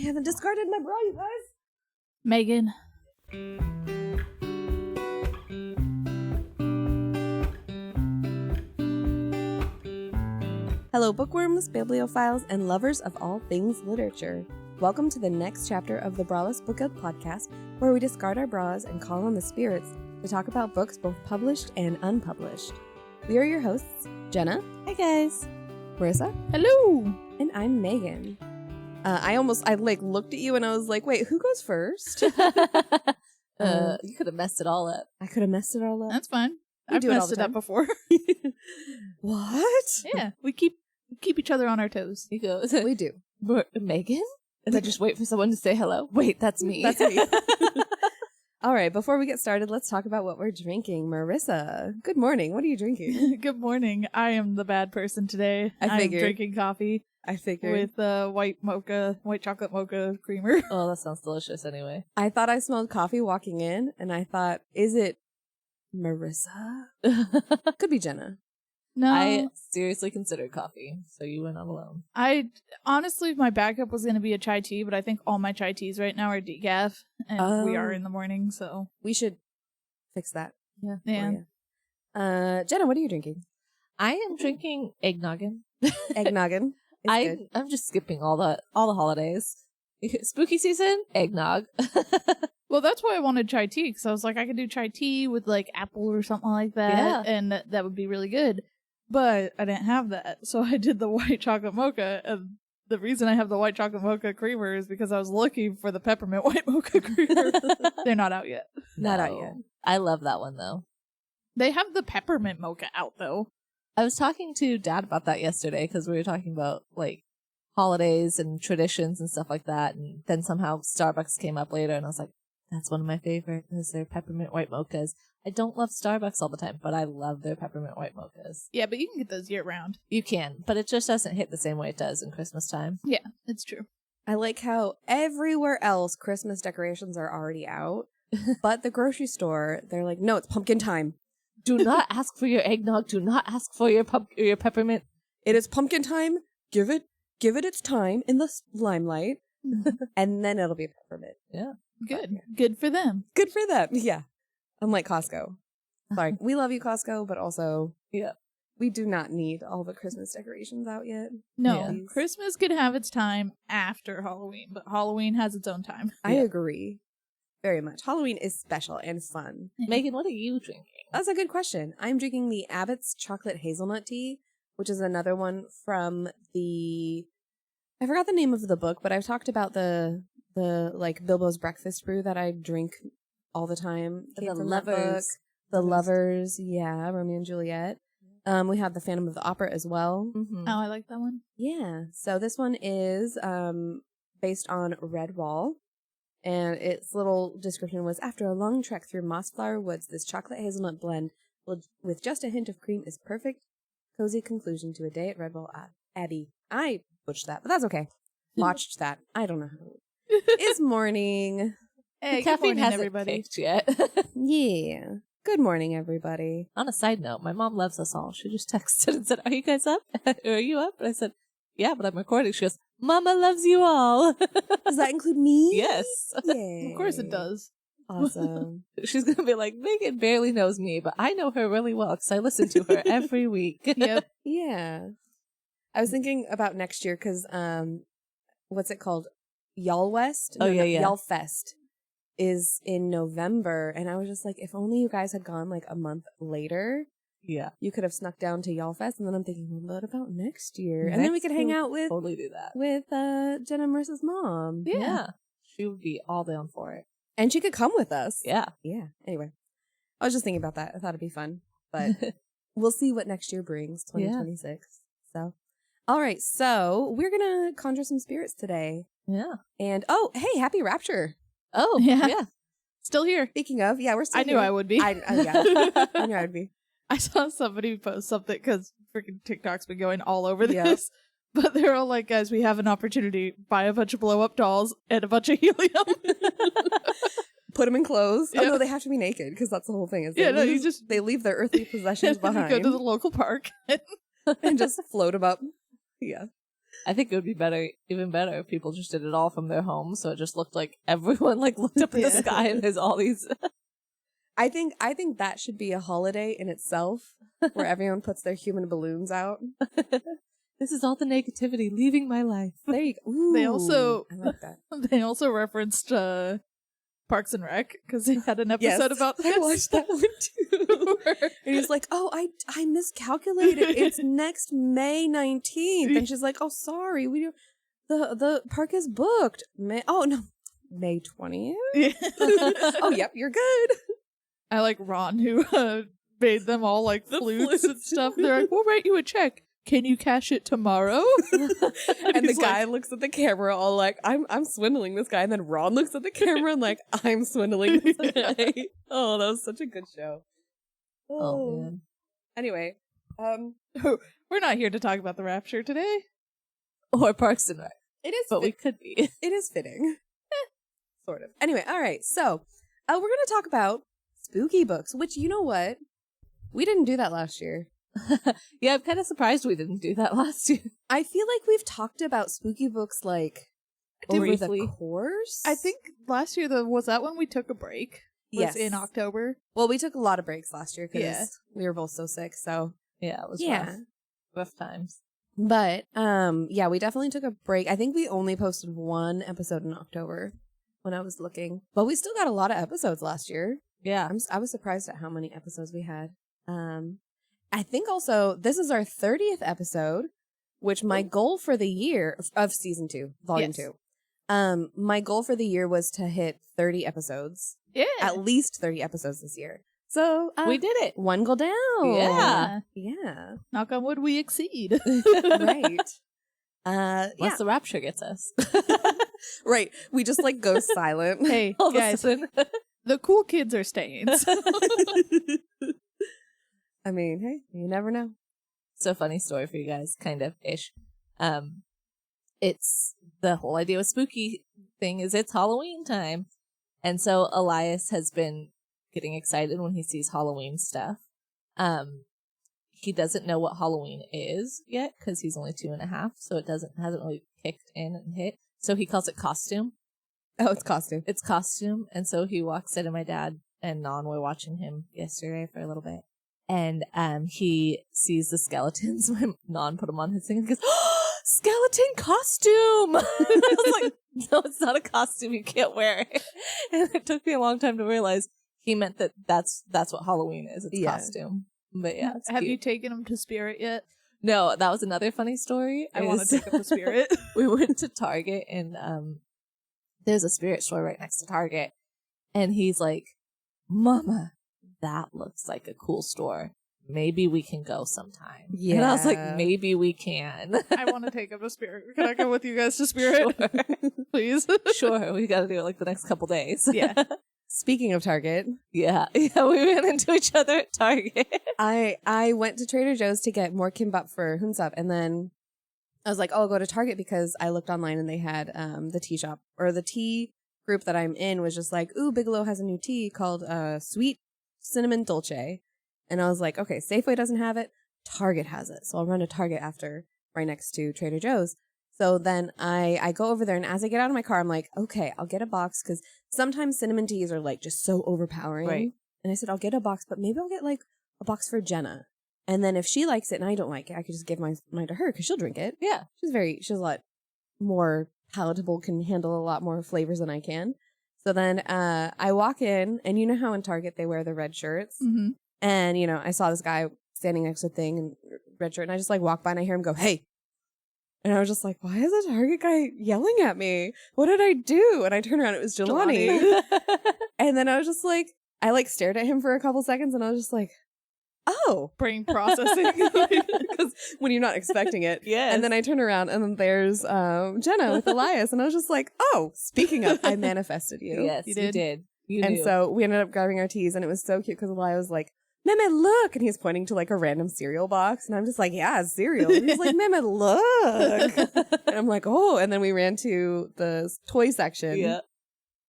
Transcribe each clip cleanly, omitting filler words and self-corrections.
haven't discarded my bra, you guys. Megan. Hello, bookworms, bibliophiles, and lovers of all things literature. Welcome to the next chapter of the Braless Book Club podcast, where we discard our bras and call on the spirits to talk about books both published and unpublished. We are your hosts, Jenna. Hi, guys. Marissa. Hello. And I'm Megan. I looked at you and I was like, wait, who goes first? You could have messed it all up. I could have messed it all up. That's fine. We I've do it all messed the it up time. before. What? Yeah, we keep each other on our toes. You go, We do. Megan? And then just wait for someone to say hello. Wait, that's me. That's me. All right, before we get started, let's talk about what we're drinking. Marissa, good morning. What are you drinking? Good morning. I am the bad person today. I figured. I'm drinking coffee I figured. with white chocolate mocha creamer. Oh, that sounds delicious anyway. I thought I smelled coffee walking in, and I thought, is it Marissa? Could be Jenna. No, I seriously considered coffee, so you went on alone. I honestly, my backup was going to be a chai tea, but I think all my chai teas right now are decaf, and we are in the morning, so We should fix that. Yeah. yeah. For you. Jenna, what are you drinking? I am drinking eggnoggin. Eggnoggin. It's good. I'm just skipping all the holidays. Spooky season, eggnog. Well, that's why I wanted chai tea, because I was like, I could do chai tea with like apple or something like that, Yeah. and that would be really good. But I didn't have that, so I did the white chocolate mocha. And the reason I have the white chocolate mocha creamer is because I was looking for the peppermint white mocha creamer. They're not out yet. Not out No. yet. I love that one though. They have the peppermint mocha out though. I was talking to Dad about that yesterday because we were talking about like holidays and traditions and stuff like that. And then somehow Starbucks came up later and I was like, that's one of my favorite is their peppermint white mochas. I don't love Starbucks all the time, but I love their peppermint white mochas. Yeah, but you can get those year round. You can, but it just doesn't hit the same way it does in Christmas time. Yeah, it's true. I like how everywhere else Christmas decorations are already out, but the grocery store, they're like, no, it's pumpkin time. Do not ask for your eggnog. Do not ask for your peppermint. It is pumpkin time. Give it its time in the limelight, and then it'll be peppermint. Yeah. Good. Good for them. Good for them. Yeah. Unlike Costco. Sorry. We love you, Costco, but also Yeah. we do not need all the Christmas decorations out yet. No, Yeah. Christmas could have its time after Halloween, but Halloween has its own time. I Yeah. agree. Very much. Halloween is special and fun. Megan, what are you drinking? That's a good question. I'm drinking the Abbott's Chocolate Hazelnut Tea, which is another one from I forgot the name of the book, but I've talked about the like Bilbo's Breakfast Brew that I drink all the time. The Came from that book. Lovers. The Lovers, yeah, Romeo and Juliet. We have the Phantom of the Opera as well. Mm-hmm. Oh, I like that one. Yeah, so this one is based on Redwall, and its little description was, after a long trek through mossflower woods, this chocolate hazelnut blend with just a hint of cream is perfect, cozy conclusion to a day at Redwall Abbey. I butchered that, but that's okay. Watched that. I don't know how. It's morning. Hey, The good caffeine morning, hasn't everybody. kicked yet. Yeah. Good morning, everybody. On a side note, my mom loves us all. She just texted and said, "Are you guys up? Are you up?" And I said, "Yeah, but I'm recording." She goes, "Mama loves you all." Does that include me? Yes. Yay. Of course it does. Awesome. She's going to be like, Megan barely knows me, but I know her really well because I listen to her every week. Yep. Yeah. I was thinking about next year because, what's it called? Y'all West? Oh, yeah. Y'all Fest is in November. And I was just like, if only you guys had gone like a month later, Yeah. you could have snuck down to Y'all Fest. And then I'm thinking, well, what about next year? And then we could hang year out with Totally do that. Jenna and Marissa's mom. Yeah. She would be all down for it. And she could come with us. Yeah. Yeah. Anyway, I was just thinking about that. I thought it'd be fun. But we'll see what next year brings, 2026. So, all right. So we're going to conjure some spirits today. Yeah. And, oh, hey, happy Rapture. Oh, Yeah. yeah. Still here. Speaking of, yeah, we're still I knew here. I would be. Yeah. I knew I would be. I saw somebody post something because freaking TikTok's been going all over this. Yep. But they're all like, guys, we have an opportunity. Buy a bunch of blow up dolls and a bunch of helium. Put them in clothes. Yeah. Oh, no, they have to be naked because that's the whole thing. Is Yeah, no, you just- they leave their earthly possessions and then you behind go to the local park. and just float them up. Yeah. I think it would be even better if people just did it all from their home, so it just looked like everyone like looked up at the sky and there's all these. I think that should be a holiday in itself, where everyone puts their human balloons out. This is all the negativity leaving my life. There you go. Ooh, They also I like that. they also referenced Parks and Rec because they had an episode about this. I watched that one too. And he's like, "Oh, I miscalculated. It's next May 19th." And she's like, "Oh, sorry, the park is booked. May 20th." Yeah. Oh, yep, you're good. I like Ron who made them all like flutes and stuff. They're like, "We'll write you a check. Can you cash it tomorrow?" And the guy looks at the camera all like, I'm swindling this guy. And then Ron looks at the camera and like, I'm swindling this guy. Oh, that was such a good show. Oh man. Anyway, We're not here to talk about the Rapture today. Or Parks and Rec. it is, But we could be. it is fitting. Sort of. Anyway, all right. So, we're going to talk about spooky books, which, you know what? We didn't do that last year. Yeah, I'm kind of surprised we didn't do that last year. I feel like we've talked about spooky books like over Briefly. the course. I think last year was that when we took a break? Yes. In October. Well, we took a lot of breaks last year because Yeah. we were both so sick. So Yeah, it was yeah. rough times. But yeah, we definitely took a break. I think we only posted one episode in October when I was looking, but we still got a lot of episodes last year. Yeah. I was surprised at how many episodes we had. I think also this is our 30th episode, which my goal for the year of season 2, volume Yes. 2. My goal for the year was to hit 30 episodes, Yeah. at least 30 episodes this year. So we did it. one goal down. Yeah. Yeah. Knock on wood, we exceed. Right. Once Yeah. the rapture gets us. Right. We just like go silent. Hey, All of a guys, sudden. the cool kids are staying. So. I mean, hey, you never know. So funny story for you guys, kind of ish. It's the whole idea with spooky thing is it's Halloween time. And so Elias has been getting excited when he sees Halloween stuff. He doesn't know what Halloween is yet because he's only 2.5, so it hasn't really kicked in and hit. So he calls it costume. Oh, it's costume. It's costume. And so he walks in, and my dad and Non were watching him yesterday for a little bit. And he sees the skeletons. My Non put him on his thing and goes, "Oh, skeleton costume!" I was like, "No, it's not a costume. You can't wear it." And it took me a long time to realize he meant that's what Halloween is. It's costume. But yeah, it's Have cute. you taken him to Spirit yet? No, that was another funny story. I want to take him to Spirit. We went to Target, and there's a Spirit store right next to Target. And he's like, "Mama, that looks like a cool store. Maybe we can go sometime." Yeah. And I was like, "Maybe we can." I want to take him to Spirit. Can I go with you guys to Spirit? Sure. Please? Sure, we got to do it like the next couple days. Yeah. Speaking of Target, Yeah, we ran into each other at Target. I went to Trader Joe's to get more kimbap for Hunsap, and then I was like, "Oh, I'll go to Target," because I looked online and they had the tea shop, or the tea group that I'm in was just like, "Ooh, Bigelow has a new tea called Sweet Cinnamon Dolce," and I was like, "Okay, Safeway doesn't have it, Target has it, so I'll run to Target after, right next to Trader Joe's." So then I go over there, and as I get out of my car, I'm like, "Okay, I'll get a box," because sometimes cinnamon teas are like just so overpowering. Right. And I said, "I'll get a box, but maybe I'll get like a box for Jenna. And then if she likes it and I don't like it, I could just give mine to her because she'll drink it." Yeah. She's a lot more palatable, can handle a lot more flavors than I can. So then I walk in, and you know how in Target they wear the red shirts? Mm-hmm. And, you know, I saw this guy standing next to the thing in red shirt, and I just like walk by and I hear him go, "Hey." And I was just like, why is the Target guy yelling at me? What did I do? And I turned around, it was Jelani. And then I was just like, I like stared at him for a couple seconds, and I was just like, oh. Brain processing. Because when you're not expecting it. Yes. And then I turn around, and then there's Jenna with Elias, and I was just like, oh, speaking of, I manifested you. Yes, You you did. did. You And knew. so we ended up grabbing our teas, and it was so cute because Elias was like, "Meme, look!" And he's pointing to like a random cereal box, and I'm just like, "Yeah, it's cereal." And he's like, "Meme, look!" And I'm like, "Oh!" And then we ran to the toy section. Yeah.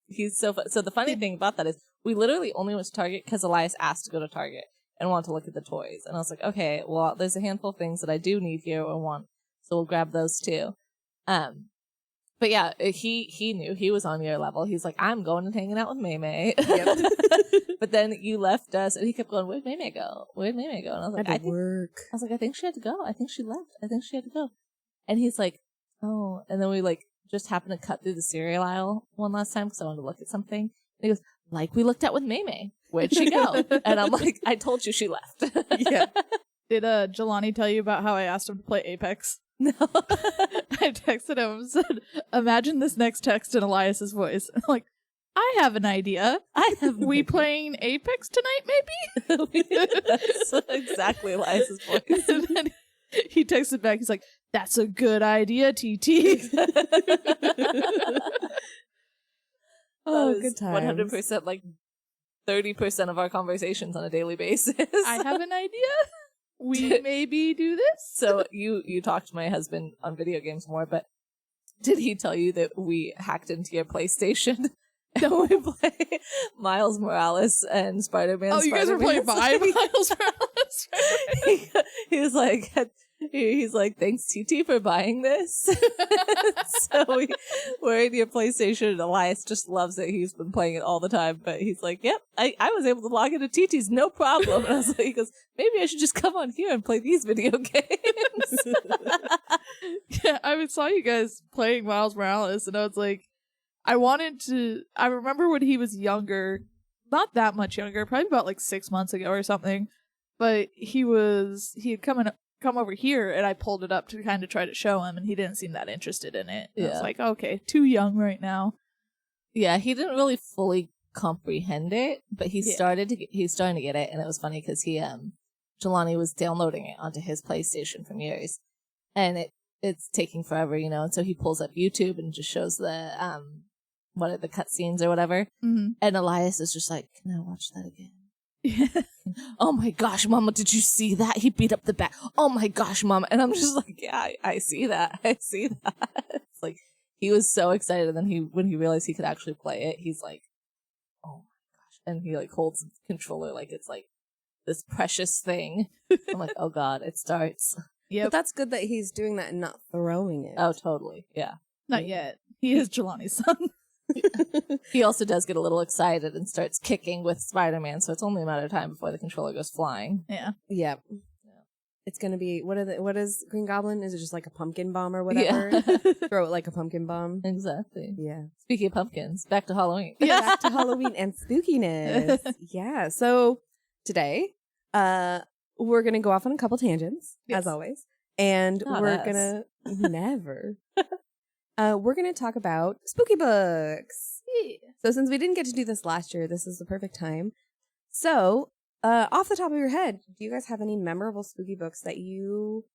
He's so fun. So the funny thing about that is we literally only went to Target because Elias asked to go to Target and wanted to look at the toys. And I was like, okay, well, there's a handful of things that I do need here or want, so we'll grab those too. But yeah, he knew he was on your level. He's like, I'm going and hanging out with Maymay. Yep. But then you left us, and he kept going, where'd Maymay go? Where'd Maymay go? And I was like, I think she had to go. I think she left. I think she had to go. And he's like, oh. And then we like just happened to cut through the cereal aisle one last time because I wanted to look at something. And he goes, like we looked at with Maymay. Where'd she go? And I'm like, I told you she left. Yeah. Did Jelani tell you about how I asked him to play Apex? No. I texted him and said, imagine this next text in Elias's voice. I'm like, I have an idea. We playing Apex tonight, maybe? That's exactly Elias's voice. And then he texted back, he's like, that's a good idea, TT. Oh, good times. 100% like 30% of our conversations on a daily basis. I have an idea. We maybe do this. So you talked to my husband on video games more, but did he tell you that we hacked into your PlayStation and we play Miles Morales and Spider-Man? Oh, you guys were playing by Miles Morales? He was like, he's like, thanks TT for buying this. So we're in your PlayStation, and Elias just loves it. He's been playing it all the time, but he's like, yep, I was able to log into TT's, no problem. And I was like, he goes, maybe I should just come on here and play these video games. Yeah, I saw you guys playing Miles Morales, and I was like, I remember when he was younger, not that much younger, probably about like 6 months ago or something, but he had come over here, and I pulled it up to kind of try to show him, and he didn't seem that interested in it. Yeah. I was like, okay, too young right now. Yeah, he didn't really fully comprehend it, but he's starting to get it. And it was funny because Jelani was downloading it onto his PlayStation from yours, and it's taking forever, and so he pulls up YouTube and just shows the what are the cutscenes or whatever. Mm-hmm. And Elias is just like, can I watch that again? Yeah. Oh my gosh, Mama, did you see that? He beat up the bat. Oh my gosh, Mama. And I'm just like, yeah, I see that. I see that. It's like, he was so excited. And then when he realized he could actually play it, he's like, oh my gosh. And he like holds the controller like it's like this precious thing. I'm like, oh God, it starts. Yeah, but that's good that he's doing that and not throwing it. Oh, totally. Yeah. Not yet. He is Jelani's son. He also does get a little excited and starts kicking with Spider-Man, so it's only a matter of time before the controller goes flying. Yeah. Yep. It's gonna be what is Green Goblin? Is it just like a pumpkin bomb or whatever? Yeah. Throw it like a pumpkin bomb. Exactly. Yeah. Speaking of pumpkins, back to Halloween. Yeah, back to Halloween and spookiness. Yeah. So today, we're gonna go off on a couple tangents, as always. And we're gonna talk about spooky books. Yeah. So since we didn't get to do this last year, this is the perfect time. So, off the top of your head, do you guys have any memorable spooky books that you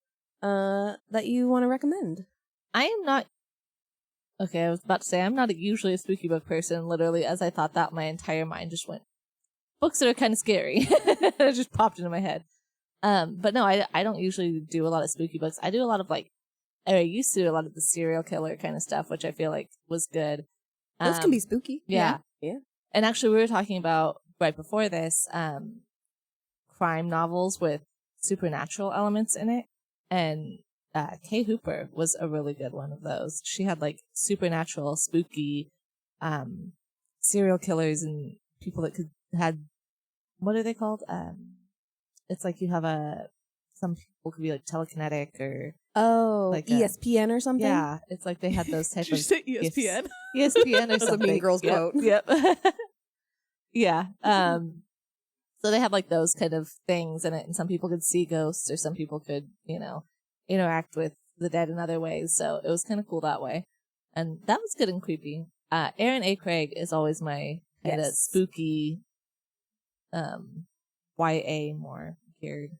want to recommend? I am not. Okay, I was about to say I'm not usually a spooky book person. Literally, as I thought that, my entire mind just went books that are kind of scary. It just popped into my head. But no, I don't usually do a lot of spooky books. I do a lot of I used to do a lot of the serial killer kind of stuff, which I feel like was good. Those can be spooky. Yeah. Yeah. And actually, we were talking about right before this, crime novels with supernatural elements in it. And Kay Hooper was a really good one of those. She had supernatural, spooky serial killers and people that had, what are they called? It's like you have some people could be telekinetic or ESPN or something. Yeah, it's like they had those type Did you of say ESPN? ESPN or something. Mean Girls quote. Yep. Yeah. So they have those kind of things in it, and some people could see ghosts, or some people could, interact with the dead in other ways. So it was kind of cool that way, and that was good and creepy. Aaron A. Craig is always my kind of spooky, YA more geared.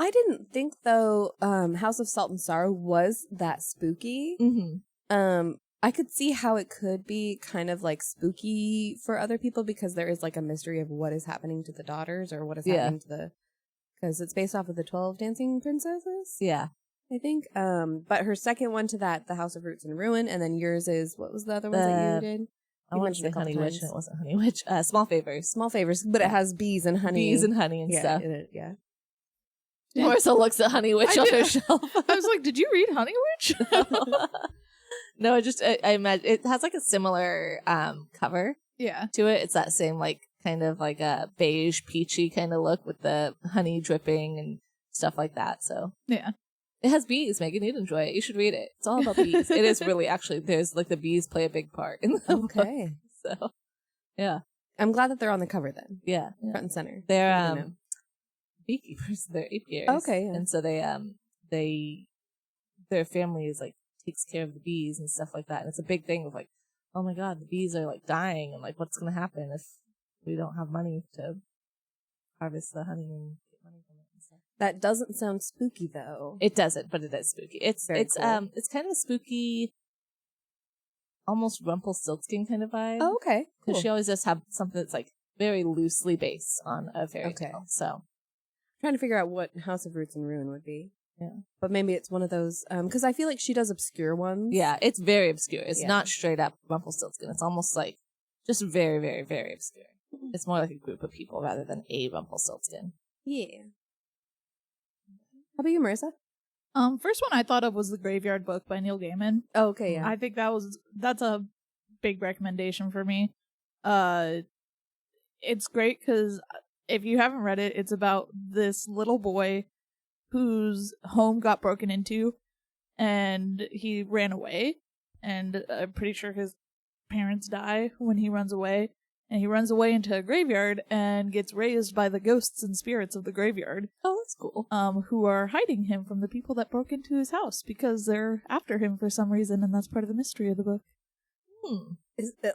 I didn't think though House of Salt and Sorrow was that spooky. Mm-hmm. I could see how it could be kind of spooky for other people because there is a mystery of what is happening to the daughters or what is happening to because it's based off of the 12 Dancing Princesses. Yeah. I think. But her second one to that, The House of Roots and Ruin, and then yours is, what was the other ones that you did? I wanted to say Honey Witch, and it wasn't Honey Witch. Small Favors. Small Favors, but it has bees and honey. Bees and honey and stuff. Yeah. Marissa looks at Honey Witch I on did. her shelf. I was like, did you read Honey Witch? No, I imagine it has like a similar cover Yeah. to it. It's that same like kind of like a beige peachy kind of look with the honey dripping and stuff like that. So Yeah. it has bees, Megan. You'd enjoy it. You should read it. It's all about bees. It is really actually. There's like the bees play a big part in the book. Okay. So yeah, I'm glad that they're on the cover then. yeah. Front and center. They're beekeepers. They're apiaries. Okay, yeah. And so their family is like takes care of the bees and stuff like that. And it's a big thing of like, oh my god, the bees are like dying, and like what's gonna happen if we don't have money to harvest the honey and get money from it and stuff. That doesn't sound spooky though. It doesn't, but it is spooky. It's Very cool. It's kind of a spooky, almost Rumpelstiltskin kind of vibe. Oh, okay. Because Cool. she always does have something that's like very loosely based on a fairy Okay. tale. So Trying to figure out what House of Roots and Ruin would be. yeah. But maybe it's one of those, because I feel like she does obscure ones. Yeah, it's very obscure. It's Yeah. not straight up Rumpelstiltskin. It's almost like just very, very, very obscure. It's more like a group of people rather than a Rumpelstiltskin. Yeah. How about you, Marissa? First one I thought of was The Graveyard Book by Neil Gaiman. Oh, okay, yeah. I think that's a big recommendation for me. It's great because if you haven't read it, it's about this little boy whose home got broken into and he ran away, and I'm pretty sure his parents die when he runs away, and he runs away into a graveyard and gets raised by the ghosts and spirits of the graveyard, Oh, that's cool. who are hiding him from the people that broke into his house because they're after him for some reason, and that's part of the mystery of the book.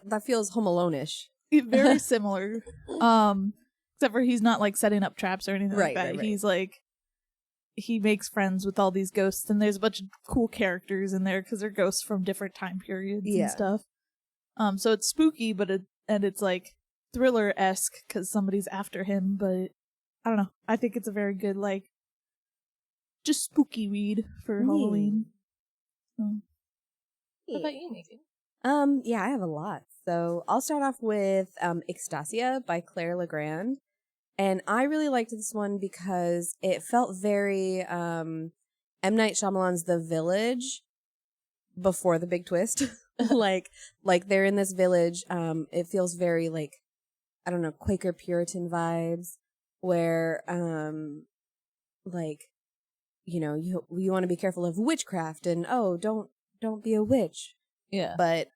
That feels Home Alone-ish. Very similar. Except for he's not like setting up traps or anything like that. Right. He's like, he makes friends with all these ghosts, and there's a bunch of cool characters in there because they're ghosts from different time periods Yeah. and stuff. So it's spooky, but it's like thriller-esque because somebody's after him. But I don't know. I think it's a very good like just spooky read for Halloween. So. What about you, Megan? Yeah, I have a lot. So I'll start off with Extasia by Claire Legrand. And I really liked this one because it felt very M. Night Shyamalan's The Village before the big twist. like they're in this village. It feels very like, I don't know, Quaker Puritan vibes where like, you know, you want to be careful of witchcraft and don't be a witch. Yeah. But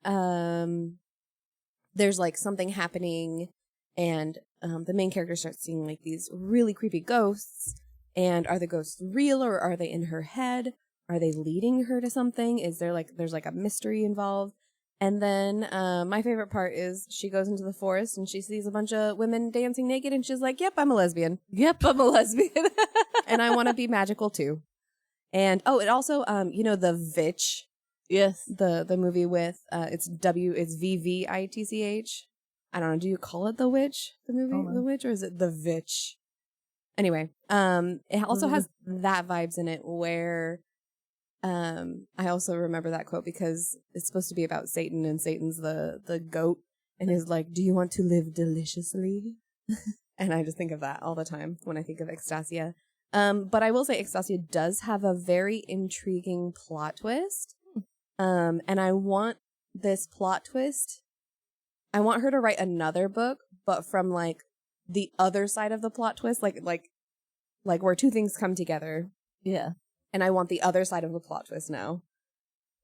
there's like something happening, and the main character starts seeing like these really creepy ghosts. And are the ghosts real, or are they in her head? Are they leading her to something? Is there like there's like a mystery involved? And then my favorite part is she goes into the forest and she sees a bunch of women dancing naked, and she's like, "Yep, I'm a lesbian. Yep, I'm a lesbian. And I want to be magical too." And it also you know, The Vitch. Yes. The movie with it's VVITCH. I don't know. Do you call it The Witch? The movie The Witch, or is it The Vitch? Anyway, it also has that vibes in it where I also remember that quote because it's supposed to be about Satan, and Satan's the goat and is like, "Do you want to live deliciously?" And I just think of that all the time when I think of Extasia. But I will say Extasia does have a very intriguing plot twist. And I want this plot twist. I want her to write another book, but from like the other side of the plot twist, like where two things come together. Yeah. And I want the other side of the plot twist now.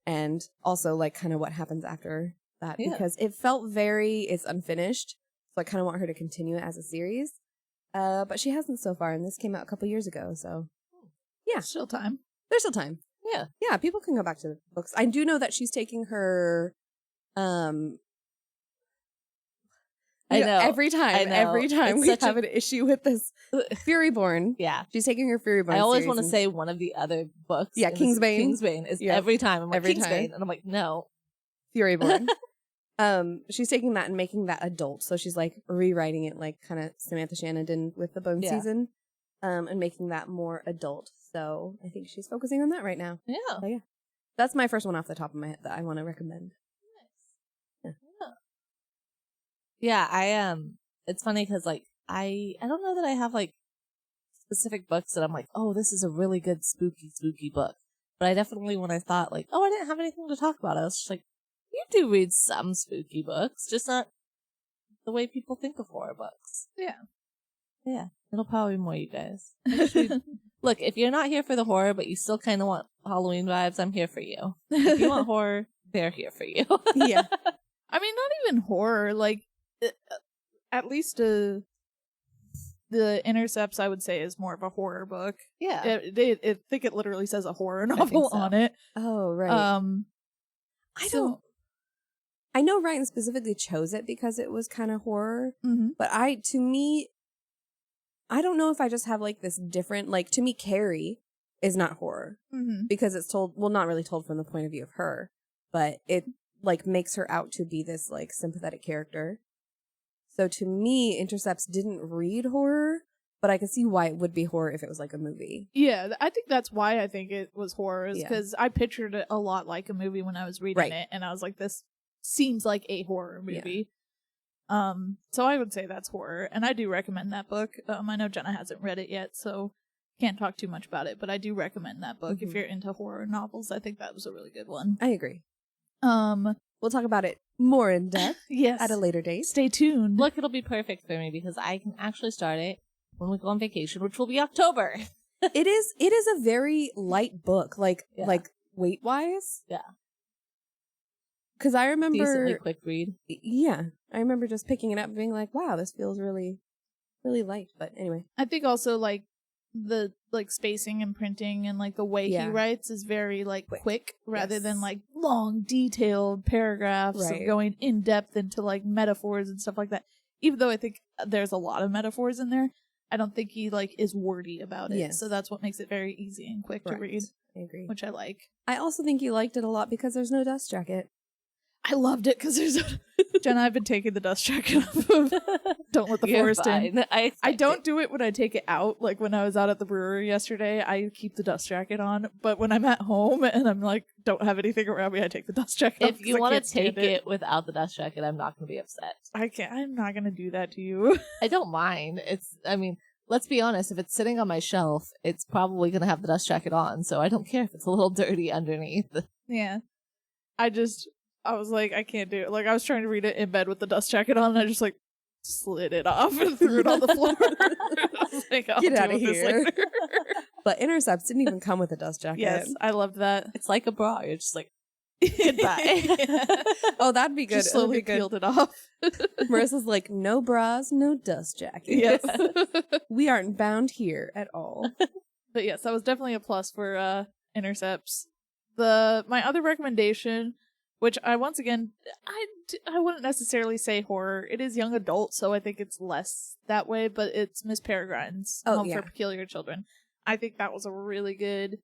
And also like kind of what happens after that, because it felt it's unfinished. So I kind of want her to continue it as a series. But she hasn't so far, and this came out a couple years ago. So yeah, Still time. there's still time. Yeah. Yeah, people can go back to the books. I do know that she's taking her I know. Every time It's we such have an issue with this Furyborn. Yeah. She's taking her Furyborn. I always series want to and- say one of the other books. Yeah, in Kingsbane. this- Kingsbane is Yeah. every time. I'm like, Every Kingsbane. time. And I'm like, no. Furyborn. She's taking that and making that adult. So she's like rewriting it like kind of Samantha Shannon did with the Bone season. And making that more adult. So I think she's focusing on that right now. Yeah. So yeah. That's my first one off the top of my head that I want to recommend. Yeah, it's funny because like I don't know that I have like specific books that I'm like, oh, this is a really good spooky book. But I definitely, when I thought like, oh, I didn't have anything to talk about, I was just like, you do read some spooky books, just not the way people think of horror books. Yeah. Yeah. It'll probably be more you guys. Actually, look, if you're not here for the horror, but you still kind of want Halloween vibes, I'm here for you. If you want horror, they're here for you. Yeah. I mean, not even horror. Like, at least the Intercepts, I would say, is more of a horror book. Yeah. I think it literally says a horror novel on it. Oh, right. I know Ryan specifically chose it because it was kind of horror, but to me, I don't know if I just have like this different, like, to me, Carrie is not horror because it's told, well, not really told from the point of view of her, but it like makes her out to be this like sympathetic character. So to me, Intercepts didn't read horror, but I could see why it would be horror if it was like a movie. Yeah, I think that's why I think it was horror, is because I pictured it a lot like a movie when I was reading it, and I was like, this seems like a horror movie. Yeah. So I would say that's horror, and I do recommend that book. I know Jenna hasn't read it yet, so can't talk too much about it, but I do recommend that book if you're into horror novels. I think that was a really good one. I agree. We'll talk about it more in depth at a later date. Stay tuned. Look, it'll be perfect for me because I can actually start it when we go on vacation, which will be October. It is a very light book, like weight wise. Yeah. Because I remember decently quick read. Yeah, I remember just picking it up and being like, "Wow, this feels really, really light." But anyway, I think also like the spacing and printing and like the way he writes is very like quick rather than like long detailed paragraphs of going in depth into like metaphors and stuff like that. Even though I think there's a lot of metaphors in there, I don't think he like is wordy about it. Yes. So that's what makes it very easy and quick to read. I agree. Which I like. I also think you liked it a lot because there's no dust jacket. I loved it because there's Jenna, I've been taking the dust jacket off of Don't Let the Forest In. I don't do it when I take it out. Like when I was out at the brewery yesterday, I keep the dust jacket on. But when I'm at home and I'm like, don't have anything around me, I take the dust jacket off. If you want to take it without the dust jacket, I'm not going to be upset. I'm not going to do that to you. I don't mind. Let's be honest, if it's sitting on my shelf, it's probably going to have the dust jacket on. So I don't care if it's a little dirty underneath. Yeah. I was like, I can't do it. Like, I was trying to read it in bed with the dust jacket on, and I just, like, slid it off and threw it on the floor. I was like, get out of here. But Intercepts didn't even come with a dust jacket. Yes, I loved that. It's like a bra. You're just like, goodbye. Oh, that'd be good. Just slowly peeled it off. Marissa's like, no bras, no dust jackets. Yes. We aren't bound here at all. But yes, that was definitely a plus for Intercepts. My other recommendation, which I wouldn't necessarily say horror. It is young adult, so I think it's less that way, but it's Miss Peregrine's Home for Peculiar Children. I think that was a really good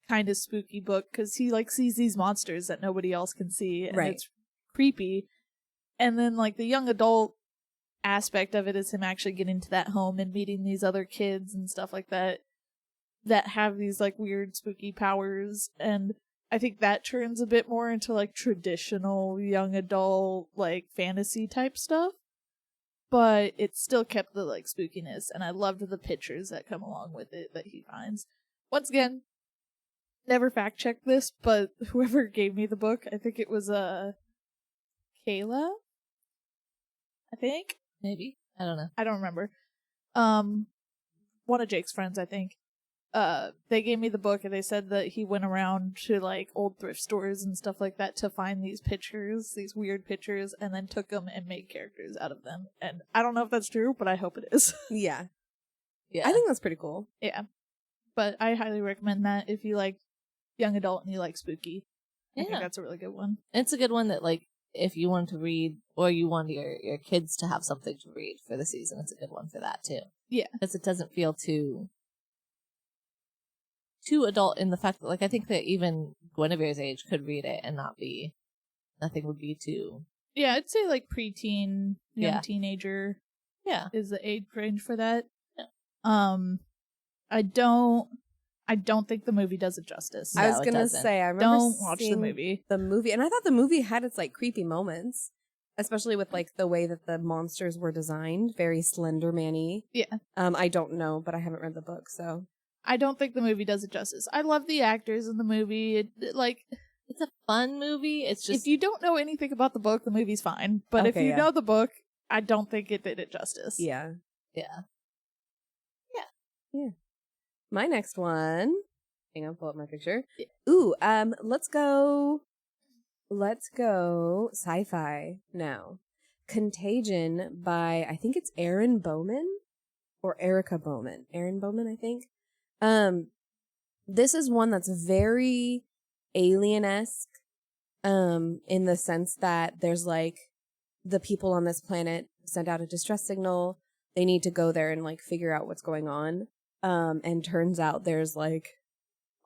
kind of spooky book because he like sees these monsters that nobody else can see, and it's creepy. And then like the young adult aspect of it is him actually getting to that home and meeting these other kids and stuff like that have these like weird spooky powers, and I think that turns a bit more into like traditional young adult like fantasy type stuff, but it still kept the like spookiness, and I loved the pictures that come along with it that he finds. Once again, never fact checked this, but whoever gave me the book, I think it was Kayla. I think maybe, I don't know. I don't remember. One of Jake's friends, I think. They gave me the book and they said that he went around to like old thrift stores and stuff like that to find these pictures, these weird pictures, and then took them and made characters out of them. And I don't know if that's true, but I hope it is. Yeah. I think that's pretty cool. Yeah. But I highly recommend that if you like young adult and you like spooky. I think that's a really good one. It's a good one that like if you want to read or you want your kids to have something to read for the season, it's a good one for that too. Yeah. Because it doesn't feel too adult in the fact that, like, I think that even Guinevere's age could read it and nothing would be too. Yeah, I'd say like preteen, young teenager. Yeah, is the age range for that. Yeah. I don't think the movie does it justice. I was gonna say, I remember don't watch the movie, and I thought the movie had its like creepy moments, especially with like the way that the monsters were designed, very Slender Man-y. Yeah. I don't know, but I haven't read the book, so I don't think the movie does it justice. I love the actors in the movie. It's a fun movie. It's just if you don't know anything about the book, the movie's fine. But if Okay, you yeah. know the book, I don't think it did it justice. yeah. yeah. My next one. Hang on, pull up my picture. Yeah. Ooh, let's go sci-fi now. Contagion by, I think it's Erin Bowman or Erica Bowman. Erin Bowman, I think. This is one that's very alien-esque, in the sense that there's like the people on this planet sent out a distress signal. They need to go there and like figure out what's going on. And turns out there's like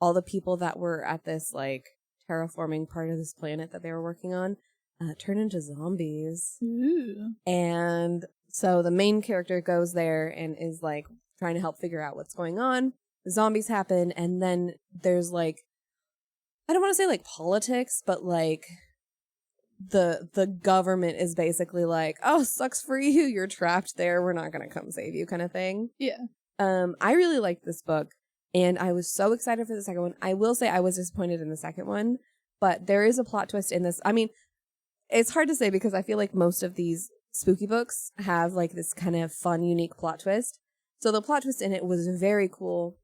all the people that were at this like terraforming part of this planet that they were working on turn into zombies. Ooh. And so the main character goes there and is like trying to help figure out what's going on. The zombies happen, and then there's like, I don't want to say like politics, but like the government is basically like, oh, sucks for you, you're trapped there, we're not gonna come save you, kind of thing. Yeah. I really liked this book, and I was so excited for the second one. I will say I was disappointed in the second one, but there is a plot twist in this. I mean, it's hard to say because I feel like most of these spooky books have like this kind of fun, unique plot twist. So the plot twist in it was very cool,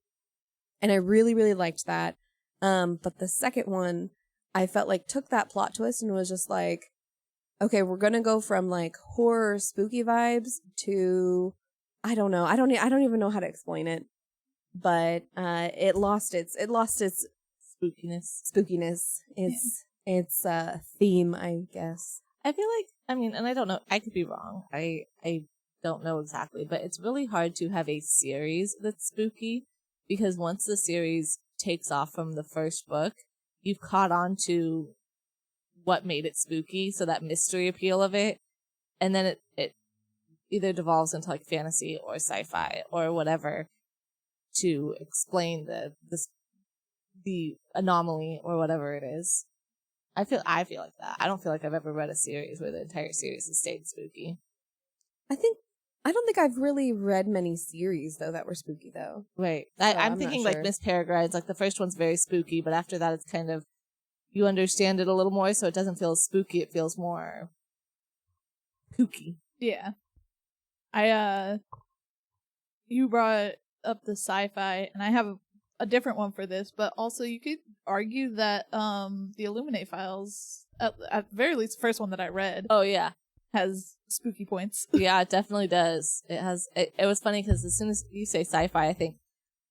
and I really, really liked that. But the second one, I felt like took that plot twist and was just like, okay, we're gonna go from like horror, spooky vibes to, I don't know, I don't even know how to explain it, but it lost its spookiness, its theme, I guess. I feel like, I mean, and I don't know, I could be wrong. I don't know exactly, but it's really hard to have a series that's spooky because once the series takes off from the first book, you've caught on to what made it spooky, so that mystery appeal of it, and then it either devolves into like fantasy or sci-fi or whatever to explain the anomaly or whatever it is. I feel like that. I don't feel like I've ever read a series where the entire series has stayed spooky. I don't think I've really read many series though that were spooky though. Right. So I'm not thinking sure. like Miss Peregrine's, like the first one's very spooky, but after that it's kind of, you understand it a little more, so it doesn't feel spooky, it feels more kooky. Yeah. You brought up the sci-fi, and I have a different one for this, but also you could argue that the Illuminate Files, at the very least the first one that I read, Oh yeah. has spooky points. Yeah, it definitely does. It has. It was funny because as soon as you say sci-fi, I think,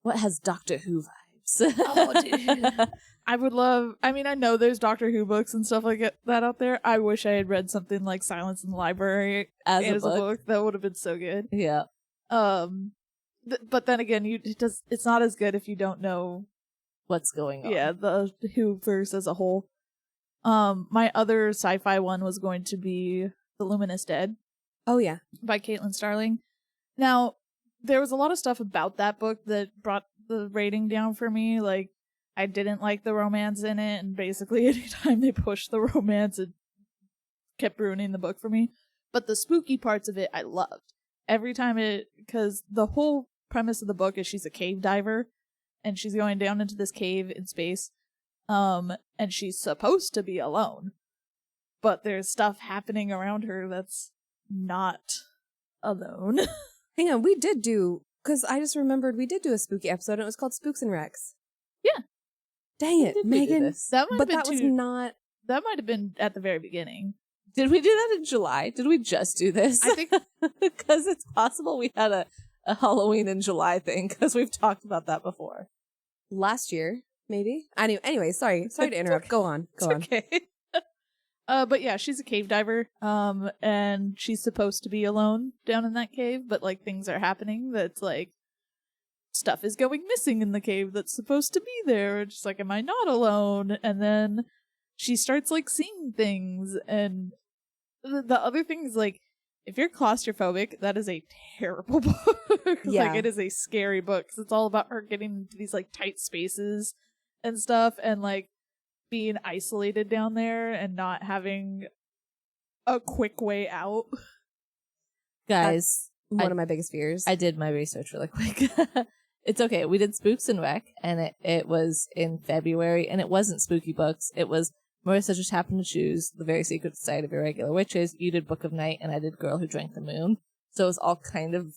what has Doctor Who vibes? Oh, dude. I mean, I know there's Doctor Who books and stuff like that out there. I wish I had read something like Silence in the Library As a a book. book. That would have been so good. Yeah. But then again, it's not as good if you don't know, What's going on? yeah, the Whoverse as a whole. My other sci-fi one was going to be The Luminous Dead Oh yeah. by Caitlin Starling. Now, there was a lot of stuff about that book that brought the rating down for me. Like, I didn't like the romance in it, and basically anytime they pushed the romance, it kept ruining the book for me. But the spooky parts of it, I loved. Every time because the whole premise of the book is she's a cave diver, and she's going down into this cave in space, and she's supposed to be alone. But there's stuff happening around her that's not alone. Hang on, because I just remembered we did do a spooky episode and it was called Spooks and Rex. Yeah. Dang it, Did we do Megan. this? That might have been at the very beginning. Did we do that in July? Did we just do this? I think Because it's possible we had a Halloween in July thing, because we've talked about that before. last year, maybe. Anyway, sorry to interrupt. Go on. Okay. but yeah, she's a cave diver. And she's supposed to be alone down in that cave, but like things are happening that's like stuff is going missing in the cave that's supposed to be there. Just like, am I not alone? And then she starts like seeing things, and the other thing is like, if you're claustrophobic, that is a terrible book. Yeah. Like, it is a scary book, because it's all about her getting into these like tight spaces and stuff, and like being isolated down there and not having a quick way out. Guys, One of my biggest fears. I did my research really quick. It's okay. We did Spooks and Rec, and it was in February, and it wasn't spooky books. It was Marissa just happened to choose The Very Secret Society of Irregular Witches. You did Book of Night, and I did Girl Who Drank the Moon. So it was all kind of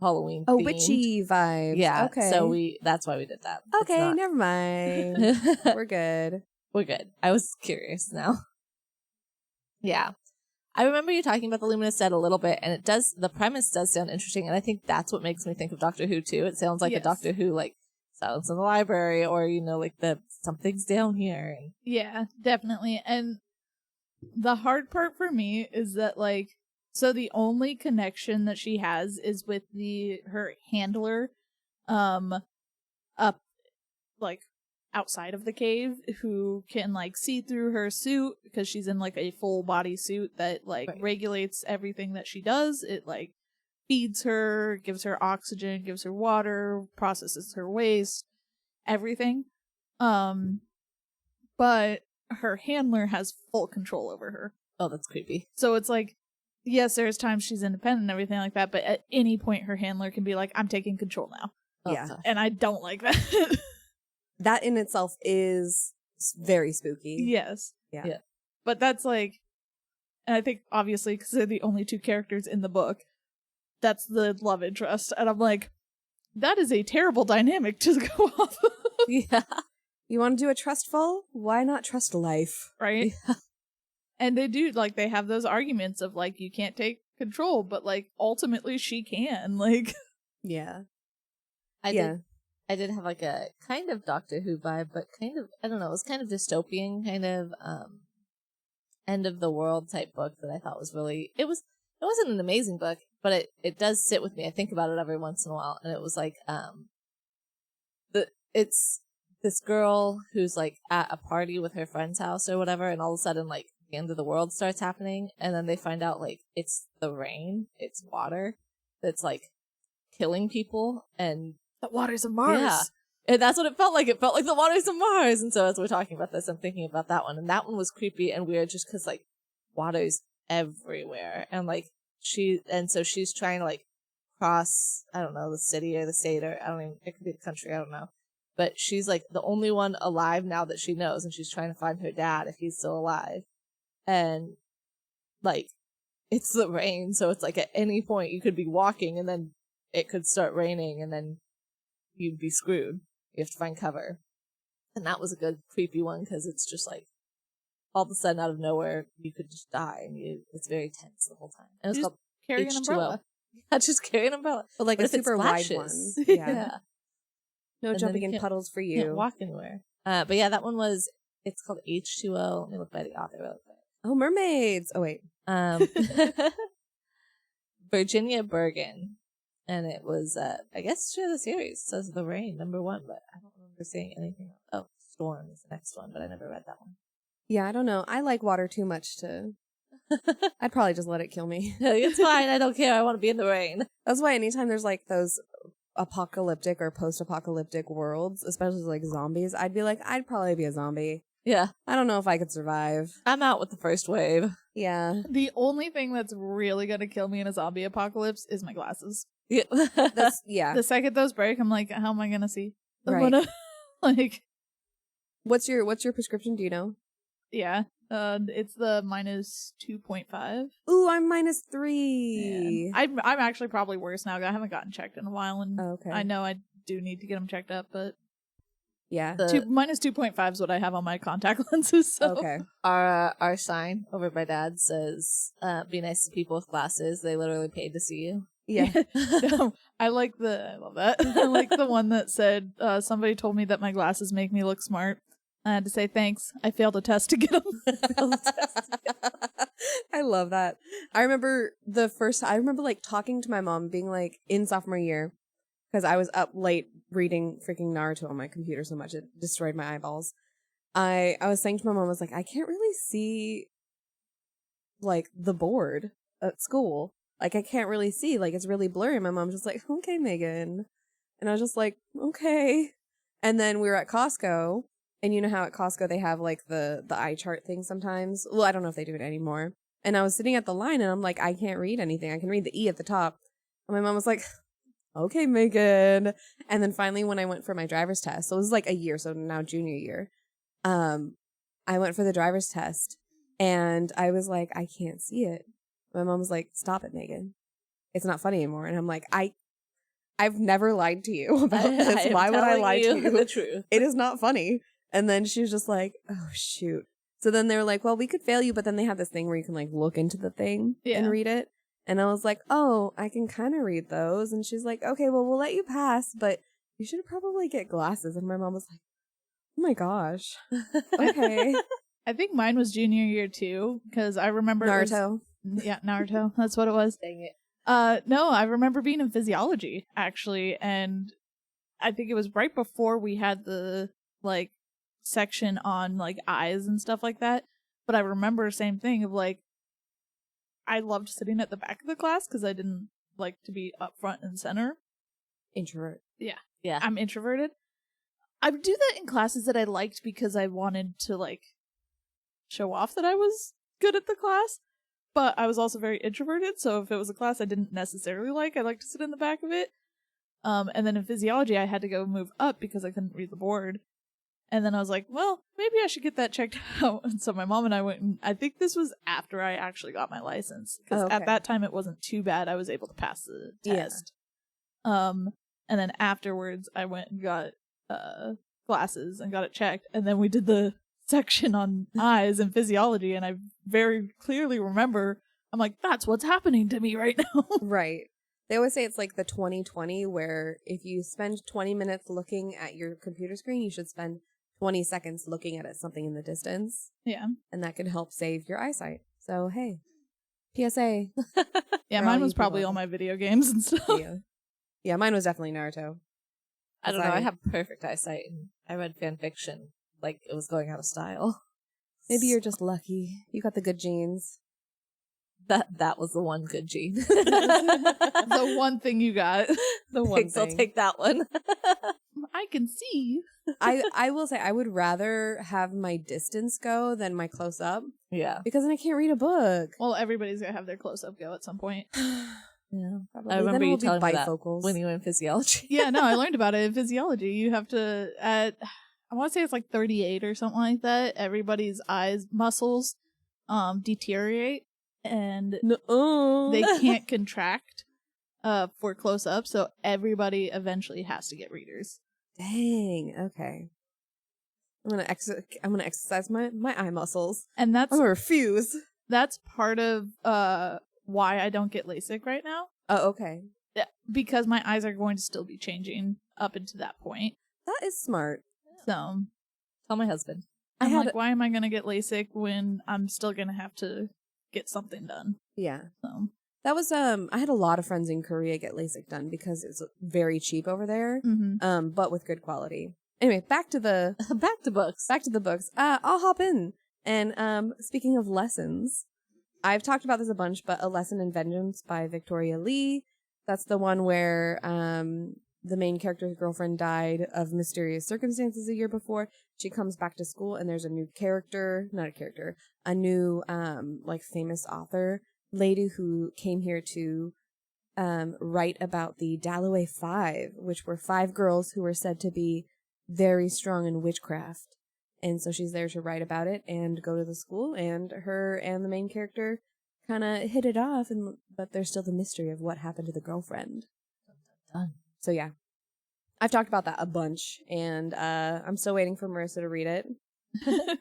Halloween themed. Witchy vibes. Yeah. Okay. So that's why we did that. Okay, never mind. We're good. We're good. I was curious now. Yeah. I remember you talking about the Luminous Dead a little bit, and the premise does sound interesting, and I think that's what makes me think of Doctor Who too. It sounds like a Doctor Who, like, Silence in the Library, or, like the something's down here. Yeah, definitely. And the hard part for me is that, like, so the only connection that she has is with her handler, up, like, outside of the cave, who can, like, see through her suit because she's in, like, a full body suit that, like, regulates everything that she does. It, like, feeds her, gives her oxygen, gives her water, processes her waste, everything. But her handler has full control over her. Oh, that's creepy. So it's like, yes, there's times she's independent and everything like that, but at any point her handler can be like, I'm taking control now. Oh, Yeah. gosh. And I don't like that. That in itself is very spooky. Yes. Yeah. But that's like, and I think obviously because they're the only two characters in the book, that's the love interest. And I'm like, that is a terrible dynamic to go off of. Yeah. You want to do a trustful? Why not trust life? Right? Yeah. And they do, like, they have those arguments of, like, you can't take control, but, like, ultimately she can. Like, Yeah. I did have, like, a kind of Doctor Who vibe, but kind of, I don't know, it was kind of dystopian, kind of end of the world type book that I thought was really, it wasn't an amazing book, but it does sit with me. I think about it every once in a while, and it was like, it's this girl who's, like, at a party with her friend's house or whatever, and all of a sudden, like, the end of the world starts happening, and then they find out, like, it's the rain, it's water that's, like, killing people, and the waters of Mars. yeah, and that's what it felt like. It felt like the waters of Mars. And so as we're talking about this, I'm thinking about that one, and that one was creepy and weird just because, like, water's everywhere, and, like, so she's trying to, like, cross, I don't know, the city or the state, or it could be the country, I don't know, but she's, like, the only one alive now that she knows, and she's trying to find her dad if he's still alive. And, like, it's the rain, so it's like at any point you could be walking and then it could start raining and then you'd be screwed. You have to find cover. And that was a good creepy one because it's just like all of a sudden out of nowhere you could just die, and it's very tense the whole time. And it's called carry H2O. an umbrella. Yeah, just carry an umbrella. But like But a if it super wide splashes, one. yeah. No And jumping then you in can't- puddles for You can't you. walk anywhere. But yeah, that one it's called H2O. Let me look by the author real quick. Oh, mermaids. Oh, wait. Virginia Bergen. And it was, I guess, the series. It says The Rain, #1, but I don't remember seeing anything else. Oh, Storm is the next one, but I never read that one. Yeah, I don't know. I like water too much to... I'd probably just let it kill me. It's fine. I don't care. I want to be in the rain. That's why anytime there's like those apocalyptic or post-apocalyptic worlds, especially like zombies, I'd be like, I'd probably be a zombie. Yeah. I don't know if I could survive. I'm out with the first wave. Yeah. The only thing that's really going to kill me in a zombie apocalypse is my glasses. Yeah. Yeah. The second those break, I'm like, how am I going to see? I'm Right. gonna, like, What's your prescription? Do you know? yeah. It's the -2.5. Ooh, I'm -3. I'm actually probably worse now. I haven't gotten checked in a while, and Oh, okay. I know I do need to get them checked up, but Yeah. -2.5 is what I have on my contact lenses. So. Okay. Our sign over by Dad says, be nice to people with glasses. They literally paid to see you. Yeah. No, I love that. I like the one that said, somebody told me that my glasses make me look smart. I had to say thanks. I failed a test to get them. I love that. I remember like talking to my mom being like in sophomore year, because I was up late reading freaking Naruto on my computer so much it destroyed my eyeballs. I was saying to my mom, I was like, I can't really see like the board at school. Like I can't really see, like it's really blurry. My mom's just like, okay, Megan. And I was just like, okay. And then we were at Costco. And you know how at Costco they have like the eye chart thing sometimes? Well, I don't know if they do it anymore. And I was sitting at the line and I'm like, I can't read anything. I can read the E at the top. And my mom was like, okay, Megan. And then finally when I went for my driver's test, so it was like a year, so now junior year, I went for the driver's test and I was like, I can't see it. My mom was like, stop it, Megan. It's not funny anymore. And I'm like, I've never lied to you about this. Why would I lie to you? The truth. It is not funny. And then she was just like, oh, shoot. So then they were like, well, we could fail you. But then they have this thing where you can like look into the thing and read it. And I was like, oh, I can kind of read those. And she's like, okay, well, we'll let you pass, but you should probably get glasses. And my mom was like, oh my gosh. Okay. I think mine was junior year too, because I remember Naruto. Naruto. That's what it was. Dang it. No, I remember being in physiology actually, and I think it was right before we had the like section on like eyes and stuff like that. But I remember same thing of like I loved sitting at the back of the class because I didn't like to be up front and center. Introvert. Yeah. I'm introverted. I would do that in classes that I liked because I wanted to like show off that I was good at the class. But I was also very introverted, so if it was a class I didn't necessarily like, I liked to sit in the back of it. And then in physiology, I had to go move up because I couldn't read the board. And then I was like, well, maybe I should get that checked out. And so my mom and I went, and I think this was after I actually got my license. Because at that time, it wasn't too bad. I was able to pass the test. And then afterwards, I went and got glasses and got it checked. And then we did the section on eyes and physiology, and I very clearly remember I'm like, that's what's happening to me right now. Right. They always say it's like the 20/20, where if you spend 20 minutes looking at your computer screen, you should spend 20 seconds looking at something in the distance. Yeah. And that can help save your eyesight. So, hey, PSA. Yeah, mine was probably all my video games and stuff. Yeah, mine was definitely Naruto. I don't know. I have perfect eyesight, and I read fan fiction like it was going out of style. Maybe you're just lucky. You got the good genes. That was the one good gene. The one thing you got. The one Thanks, thing. I'll take that one. I can see. I will say I would rather have my distance go than my close up. Yeah. Because then I can't read a book. Well, everybody's gonna have their close up go at some point. Yeah. Probably. I remember then you we'll telling be me that bifocals. when you were in physiology. Yeah, no, I learned about it in physiology. You have to I want to say it's like 38 or something like that. Everybody's eyes muscles deteriorate and they can't contract for close up, so everybody eventually has to get readers. Dang. Okay. I'm gonna exercise my eye muscles. And I'm gonna refuse. that's part of why I don't get LASIK right now. Oh, okay. Yeah, because my eyes are going to still be changing up until that point. That is smart. So Tell my husband. I'm like, why am I going to get LASIK when I'm still going to have to get something done? Yeah. So That was I had a lot of friends in Korea get LASIK done because it's very cheap over there. But with good quality. Anyway, back to the Back to books. Back to the books. I'll hop in. And speaking of lessons, I've talked about this a bunch, but A Lesson in Vengeance by Victoria Lee. That's the one where the main character's girlfriend died of mysterious circumstances a year before. She comes back to school and there's a new a new like famous author lady who came here to write about the Dalloway Five, which were 5 girls who were said to be very strong in witchcraft. And so she's there to write about it and go to the school, and her and the main character kind of hit it off, but there's still the mystery of what happened to the girlfriend. Done. So yeah, I've talked about that a bunch, and I'm still waiting for Marissa to read it.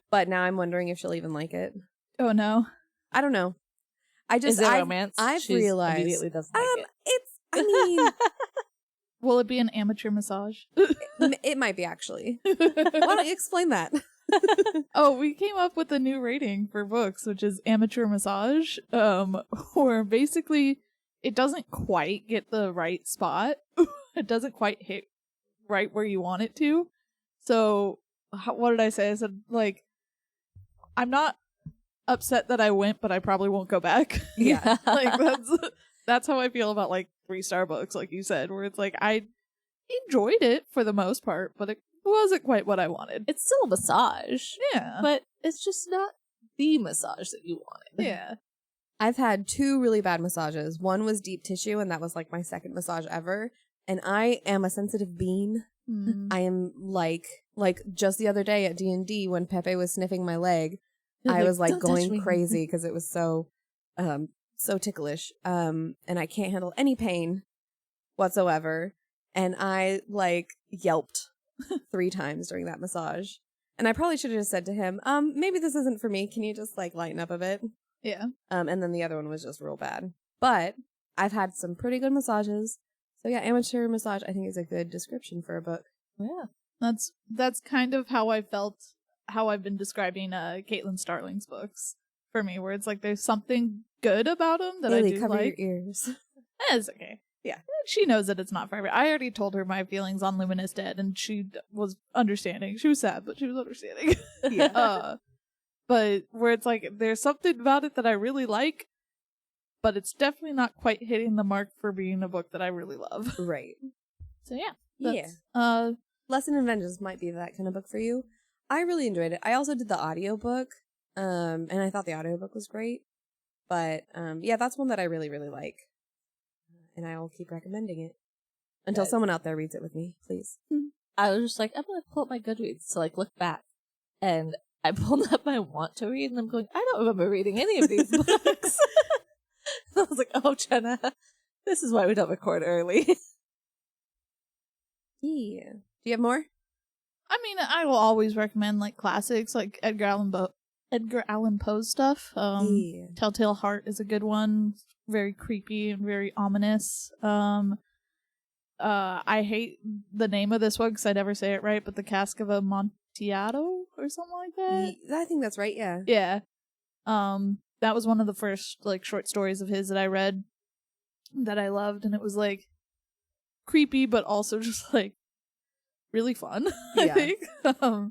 But now I'm wondering if she'll even like it. oh no. I don't know. Is it romance? I've She realized immediately doesn't like it. I mean, Will it be an amateur massage? it might be actually. Why don't you explain that? Oh, we came up with a new rating for books, which is amateur massage, where basically it doesn't quite get the right spot. It doesn't quite hit right where you want it to. So, what did I say? I said, like, I'm not upset that I went, but I probably won't go back. Yeah. Like, that's how I feel about, like, 3-star books, like you said, where it's like, I enjoyed it for the most part, but it wasn't quite what I wanted. It's still a massage. Yeah. But it's just not the massage that you wanted. Yeah. I've had 2 really bad massages. One was deep tissue, and that was like my second massage ever. And I am a sensitive bean. I am like just the other day at D&D when Pepe was sniffing my leg, I was like going crazy because it was so ticklish. And I can't handle any pain whatsoever. And I like yelped 3 times during that massage. And I probably should have just said to him, maybe this isn't for me. Can you just like lighten up a bit? Yeah. And then the other one was just real bad. But I've had some pretty good massages. So yeah, amateur massage I think is a good description for a book. Yeah. That's kind of how I felt, how I've been describing Caitlin Starling's books for me, where it's like there's something good about them that Haley, I do cover like. your ears. It's okay. Yeah. She knows that it's not for everybody. I already told her my feelings on Luminous Dead, and she was understanding. She was sad, but she was understanding. Yeah. But where it's like, there's something about it that I really like, but it's definitely not quite hitting the mark for being a book that I really love. Right. So yeah. Yeah. Lesson in Vengeance might be that kind of book for you. I really enjoyed it. I also did the audiobook, and I thought the audiobook was great. But yeah, that's one that I really, really like. And I will keep recommending it until someone out there reads it with me, please. I was just like, I'm going to pull up my Goodreads to like look back. And I pulled up my want to read and I'm going, I don't remember reading any of these books. I was like, oh, Jenna, this is why we don't record early. Yeah. Do you have more? I mean, I will always recommend like classics, like Edgar Allan Poe's stuff. Telltale Heart is a good one. Very creepy and very ominous. I hate the name of this one because I never say it right, but The Cask of Amontillado or something like that. I think that's right, yeah. Yeah. That was one of the first like short stories of his that I read that I loved, and it was like creepy but also just like really fun. I think. I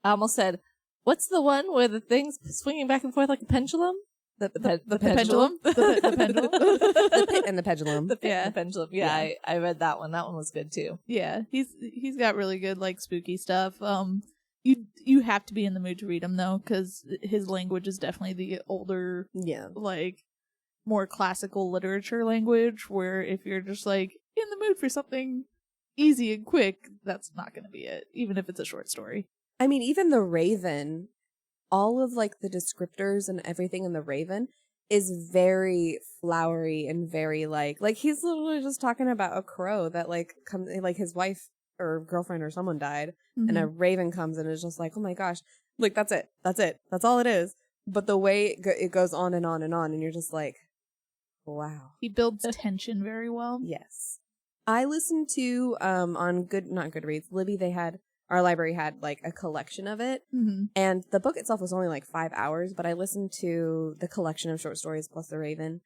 almost said, what's the one where the thing's swinging back and forth like a pendulum? The pendulum. The pendulum. The Pit and the Pendulum. The Pit and the Pendulum. Yeah, I read that one. That one was good too. Yeah, he's got really good like spooky stuff. You have to be in the mood to read him though, because his language is definitely the older, like more classical literature language. Where if you're just like in the mood for something easy and quick, that's not going to be it, even if it's a short story. I mean, even The Raven, all of like the descriptors and everything in The Raven is very flowery and very like he's literally just talking about a crow that like comes, like his wife or girlfriend or someone died, and a raven comes and is just like, oh my gosh, like that's it, that's all it is. But the way it goes on and on and on, and you're just like, wow. He builds tension very well. Yes. I listened to on not Goodreads, Libby, our library had like a collection of it, and the book itself was only like 5 hours, but I listened to the collection of short stories plus The Raven.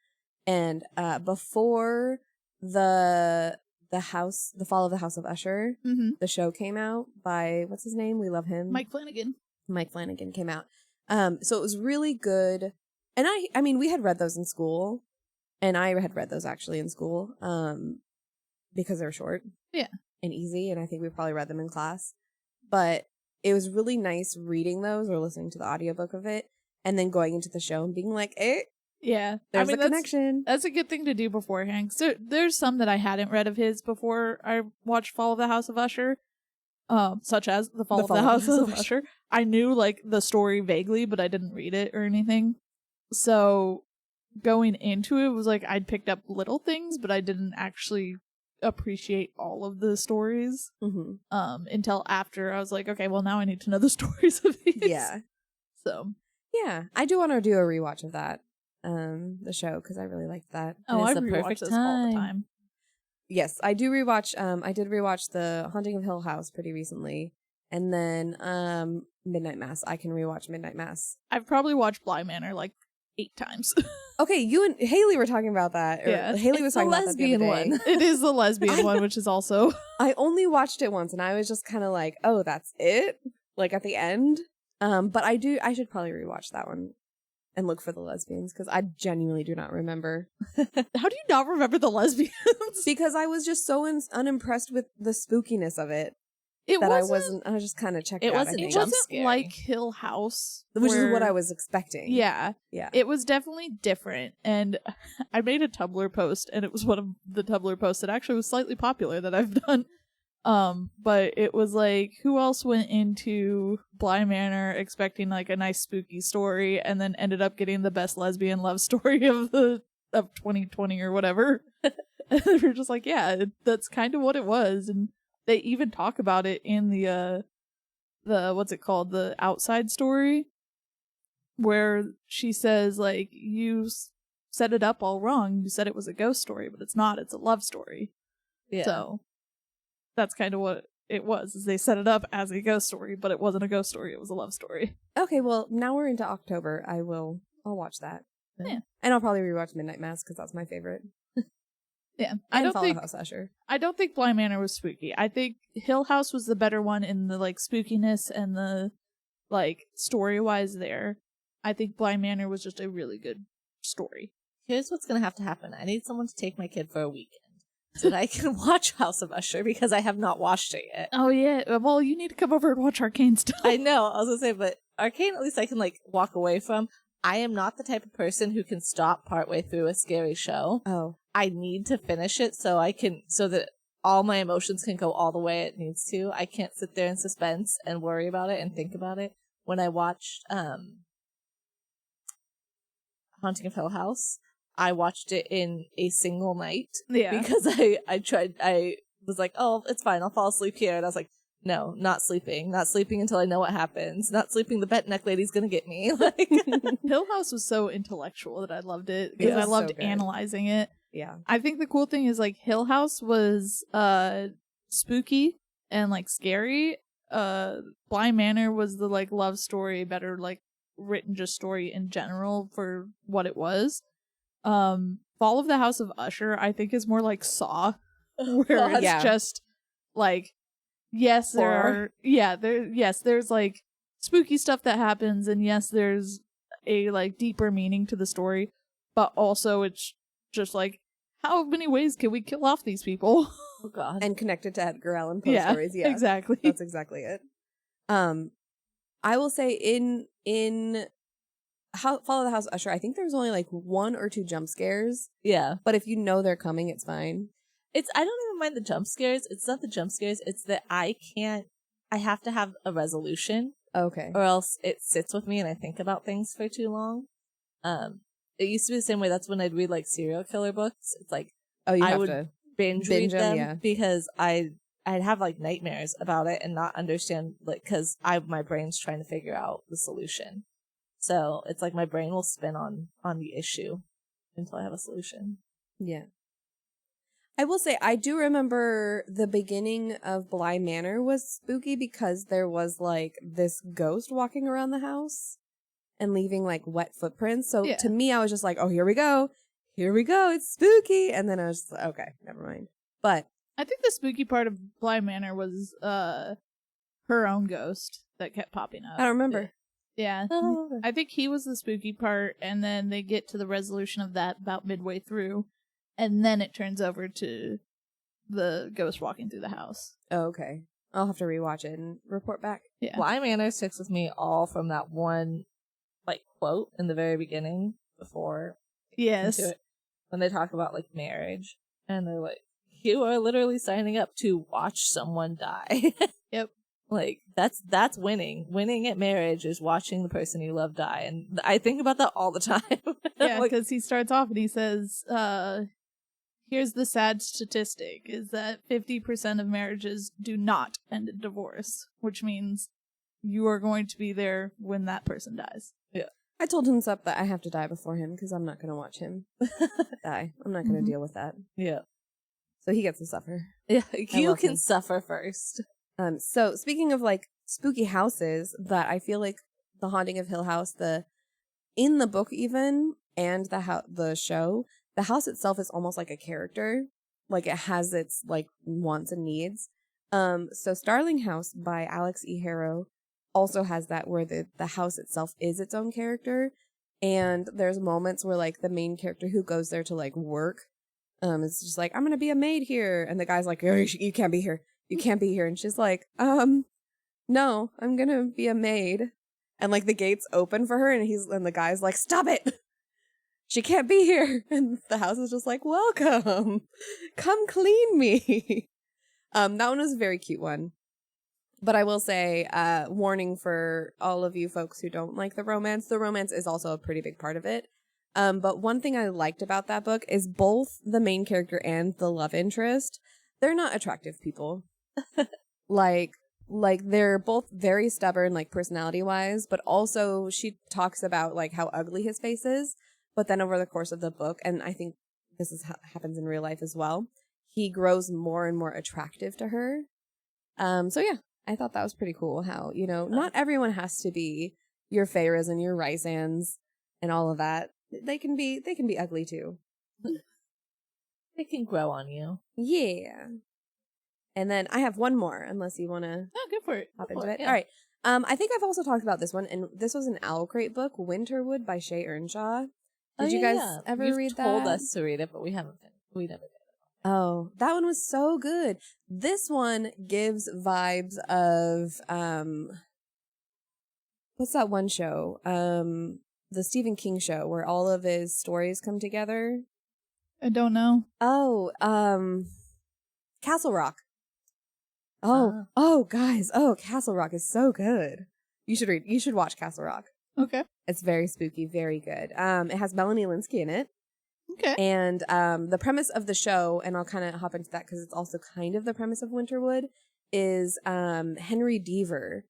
And before the Fall of the House of Usher, the show came out by, what's his name? We love him. Mike Flanagan came out. So it was really good. And I mean, we had read those in school, and I had read those actually in school, because they're short. Yeah. And easy, and I think we probably read them in class. But it was really nice reading those or listening to the audiobook of it, and then going into the show and being like, yeah, there's a connection. That's a good thing to do beforehand. So there's some that I hadn't read of his before I watched Fall of the House of Usher, such as the Fall of the House of Usher. I knew like the story vaguely, but I didn't read it or anything. So going into it was like I'd picked up little things, but I didn't actually appreciate all of the stories until after I was like, okay, well now I need to know the stories of these. Yeah. So yeah, I do want to do a rewatch of that, the show, because I really liked that. Oh, I rewatch this all the time. Yes, I do rewatch. I did rewatch The Haunting of Hill House pretty recently, and then Midnight Mass. I can rewatch Midnight Mass. I've probably watched Bly Manor like 8 times. Okay, you and Haley were talking about that. Yeah, Haley was talking about that the other day. One. It is the lesbian one, which is also. I only watched it once, and I was just kind of like, "Oh, that's it." Like at the end. But I should probably rewatch that one and look for the lesbians, because I genuinely do not remember. How do you not remember the lesbians? Because I was just so unimpressed with the spookiness of it. It that wasn't. I was just kind of checked It out. wasn't I think. It jump wasn't scary. like Hill House, Which is what where- I was expecting. Yeah, Yeah. it was definitely different. And I made a Tumblr post, and it was one of the Tumblr posts that actually was slightly popular that I've done. But it was like, who else went into Bly Manor expecting like a nice spooky story, and then ended up getting the best lesbian love story of 2020 or whatever? And they were just like, yeah, that's kind of what it was. And they even talk about it in the what's it called, the outside story, where she says like, you set it up all wrong. You said it was a ghost story, but it's not. It's a love story. Yeah. So that's kind of what it was. Is they set it up as a ghost story, but it wasn't a ghost story. It was a love story. Okay, well, now we're into October. I'll watch that. Yeah. And I'll probably rewatch Midnight Mass because that's my favorite. Yeah, And Follow House Usher. I don't think Bly Manor was spooky. I think Hill House was the better one in the like spookiness and the like story wise. There, I think Bly Manor was just a really good story. Here's what's gonna have to happen. I need someone to take my kid for a weekend so that I can watch House of Usher because I have not watched it yet. Oh yeah, well you need to come over and watch Arcane stuff. I know. I was gonna say, but Arcane at least I can like walk away from. I am not the type of person who can stop partway through a scary show. Oh. I need to finish it so that all my emotions can go all the way it needs to. I can't sit there in suspense and worry about it and think about it. When I watched Haunting of Hill House, I watched it in a single night. Yeah. Because I was like, oh, it's fine, I'll fall asleep here. And I was like, no, not sleeping until I know what happens. Not sleeping, the bent neck lady's gonna get me. Like, Hill House was so intellectual that I loved it because Yeah, I loved so good. analyzing it. Yeah. I think the cool thing is like Hill House was spooky and like scary. Bly Manor was the like love story, better like written just story in general for what it was. Fall of the House of Usher I think is more like Saw, where it's Yeah. just like, yes, there's like spooky stuff that happens, and yes, there's a like deeper meaning to the story, but also it's just like, how many ways can we kill off these people? oh god. And connected to Edgar Allan Poe Yeah, stories. Yeah. exactly. That's exactly it. I will say in Follow the House Usher, I think there's only like 1 or 2 jump scares, Yeah. but if you know they're coming, it's fine. I don't even mind the jump scares. It's not the jump scares, it's that I have to have a resolution Okay. or else it sits with me and I think about things for too long. It used to be the same way. That's when I'd read like serial killer books. It's like Oh, you I have would to binge binge read them yeah. because I'd have like nightmares about it and not understand, like, because my brain's trying to figure out the solution. So it's like my brain will spin on the issue until I have a solution. Yeah. I will say, I do remember the beginning of Bly Manor was spooky because there was like this ghost walking around the house and leaving like wet footprints. So Yeah. to me, I was just like, oh, here we go. Here we go. It's spooky. And then I was just like, okay, never mind. But I think the spooky part of Bly Manor was her own ghost that kept popping up. I don't remember. Yeah. Oh. I think he was the spooky part, and then they get to the resolution of that about midway through, and then it turns over to the ghost walking through the house. Oh, okay. I'll have to rewatch it and report back. Yeah. Bly Manor sticks with me all from that one like quote in the very beginning before Yes. into it, when they talk about like marriage and they're like, you are literally signing up to watch someone die. Yep. Like that's winning. Winning at marriage is watching the person you love die, and I think about that all the time. Yeah, Like, because he starts off and he says, here's the sad statistic, is that 50% of marriages do not end in divorce, which means you are going to be there when that person dies. I told him that I have to die before him because I'm not going to watch him die. I'm not going to Mhm. deal with that. yeah, So he gets to suffer. yeah. You love can him. suffer first. So speaking of like spooky houses, that I feel like the Haunting of Hill House, in the book even and the show, the house itself is almost like a character. Like it has its like wants and needs. So Starling House by Alex E. Harrow also has that where the house itself is its own character, and there's moments where like the main character who goes there to like work, it's just like, I'm gonna be a maid here, and the guy's like, oh, you can't be here. You can't be here. And she's like, no, I'm gonna be a maid. And like the gates open for her, and the guy's like, stop it. She can't be here. And the house is just like, welcome. Come clean me. That one was a very cute one. But I will say, warning for all of you folks who don't like the romance is also a pretty big part of it. But one thing I liked about that book is both the main character and the love interest, they're not attractive people. like they're both very stubborn, like personality wise, but also she talks about like how ugly his face is. But then over the course of the book, and I think this happens in real life as well, he grows more and more attractive to her. So yeah, I thought that was pretty cool how, not everyone has to be your Feyres and your Rysans and all of that. They can be ugly too. They can grow on you. Yeah. And then I have one more, unless you want to go for it. hop into it. Yeah. All right. I think I've also talked about this one, and this was an Owl Crate book, Winterwood by Shay Earnshaw. Did you guys ever read that? You've told us to read it, but we never did. Oh, that one was so good. This one gives vibes of what's that one show? The Stephen King show where all of his stories come together. I don't know. Oh, Castle Rock. Oh, guys. Oh, Castle Rock is so good. You should watch Castle Rock. Okay. It's very spooky, very good. It has Melanie Linsky in it. Okay. And the premise of the show, and I'll kind of hop into that because it's also kind of the premise of Winterwood, is Henry Deaver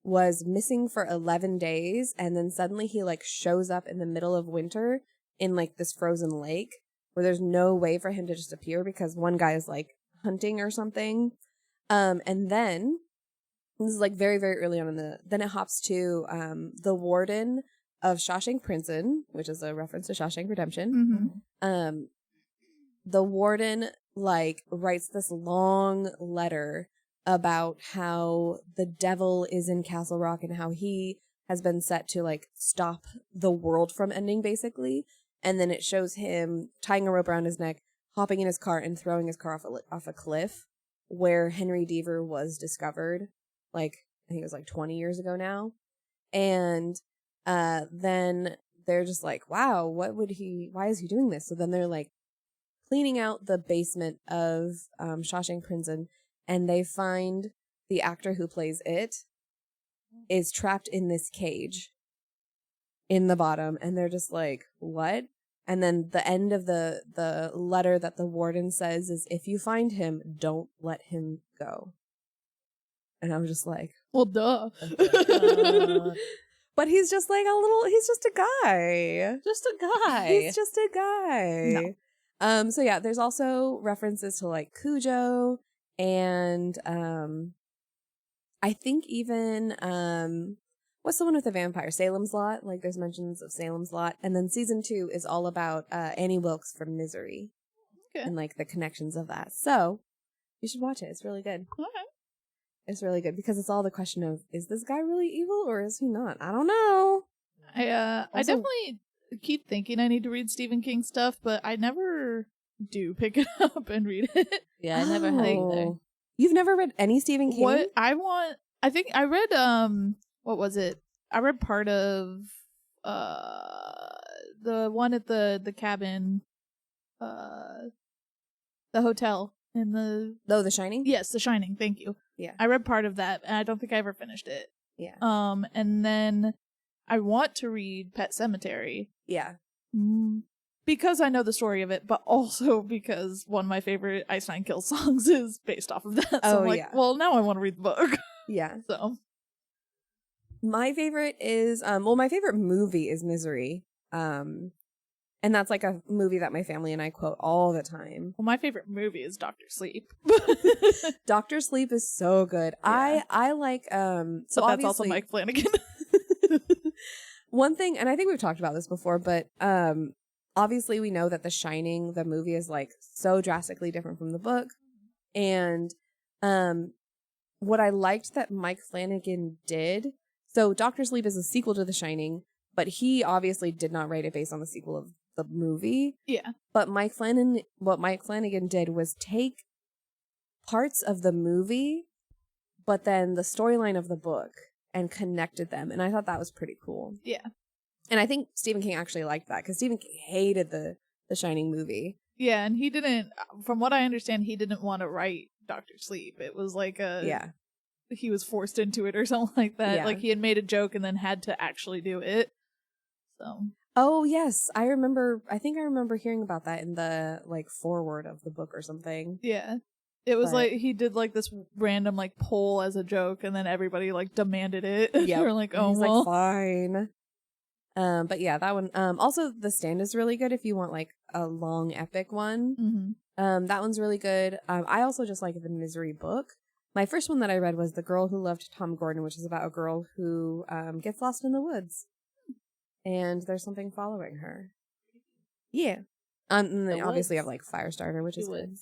was missing for 11 days, and then suddenly he like shows up in the middle of winter in like this frozen lake where there's no way for him to just appear because one guy is like hunting or something. And then this is like very, very early on then it hops to the warden of Shawshank Prison, which is a reference to Shawshank Redemption. Mm-hmm. The warden like writes this long letter about how the devil is in Castle Rock and how he has been set to like stop the world from ending, basically. And then it shows him tying a rope around his neck, hopping in his car, and throwing his car off a cliff where Henry Deaver was discovered. Like, I think it was like 20 years ago now. And then they're just like, wow, why is he doing this? So then they're like cleaning out the basement of Shawshank Prison, and they find the actor who plays it is trapped in this cage in the bottom, and they're just like, what? And then the end of the letter that the warden says is, if you find him, don't let him go. And I'm just like, well, duh. But he's just like he's just a guy. Just a guy. He's just a guy. No. So yeah, there's also references to like Cujo and I think even what's the one with the vampire? Salem's Lot. Like there's mentions of Salem's Lot. And then season 2 is all about Annie Wilkes from Misery. Okay. And like the connections of that. So you should watch it. It's really good. Okay. It's really good because it's all the question of, is this guy really evil or is he not? I don't know. I definitely keep thinking I need to read Stephen King stuff, but I never do pick it up and read it. Yeah, I never have either. You've never read any Stephen King? I think I read what was it? I read part of the one at the cabin, the hotel in the The Shining? Yes, The Shining, thank you. Yeah. I read part of that and I don't think I ever finished it. Yeah. And then I want to read Pet Sematary. Yeah. Because I know the story of it, but also because one of my favorite Ice Nine Kills songs is based off of that. So I'm like, well, now I want to read the book. Yeah. So my favorite is my favorite movie is Misery. And that's like a movie that my family and I quote all the time. Well, my favorite movie is Dr. Sleep. Dr. Sleep is so good. Yeah. I like so that's also Mike Flanagan. One thing, and I think we've talked about this before, but obviously we know that The Shining, the movie, is like so drastically different from the book. And what I liked that Mike Flanagan did, so Dr. Sleep is a sequel to The Shining, but he obviously did not write it based on the sequel of the movie. Yeah. But what Mike Flanagan did was take parts of the movie, but then the storyline of the book and connected them. And I thought that was pretty cool. Yeah. And I think Stephen King actually liked that because Stephen King hated the Shining movie. Yeah, and he didn't, from what I understand, he didn't want to write Dr. Sleep. It was like he was forced into it or something like that. Yeah. Like he had made a joke and then had to actually do it. So. Oh, yes. I think I remember hearing about that in the like foreword of the book or something. Yeah. It was like he did like this random like poll as a joke and then everybody like demanded it. Yeah. We're like, oh, he's well. like, fine. But yeah, that one. Also, The Stand is really good if you want like a long epic one. Mm-hmm. That one's really good. I also just like the Misery book. My first one that I read was The Girl Who Loved Tom Gordon, which is about a girl who gets lost in the woods, and there's something following her. Yeah. And then obviously you have like Firestarter, which is good.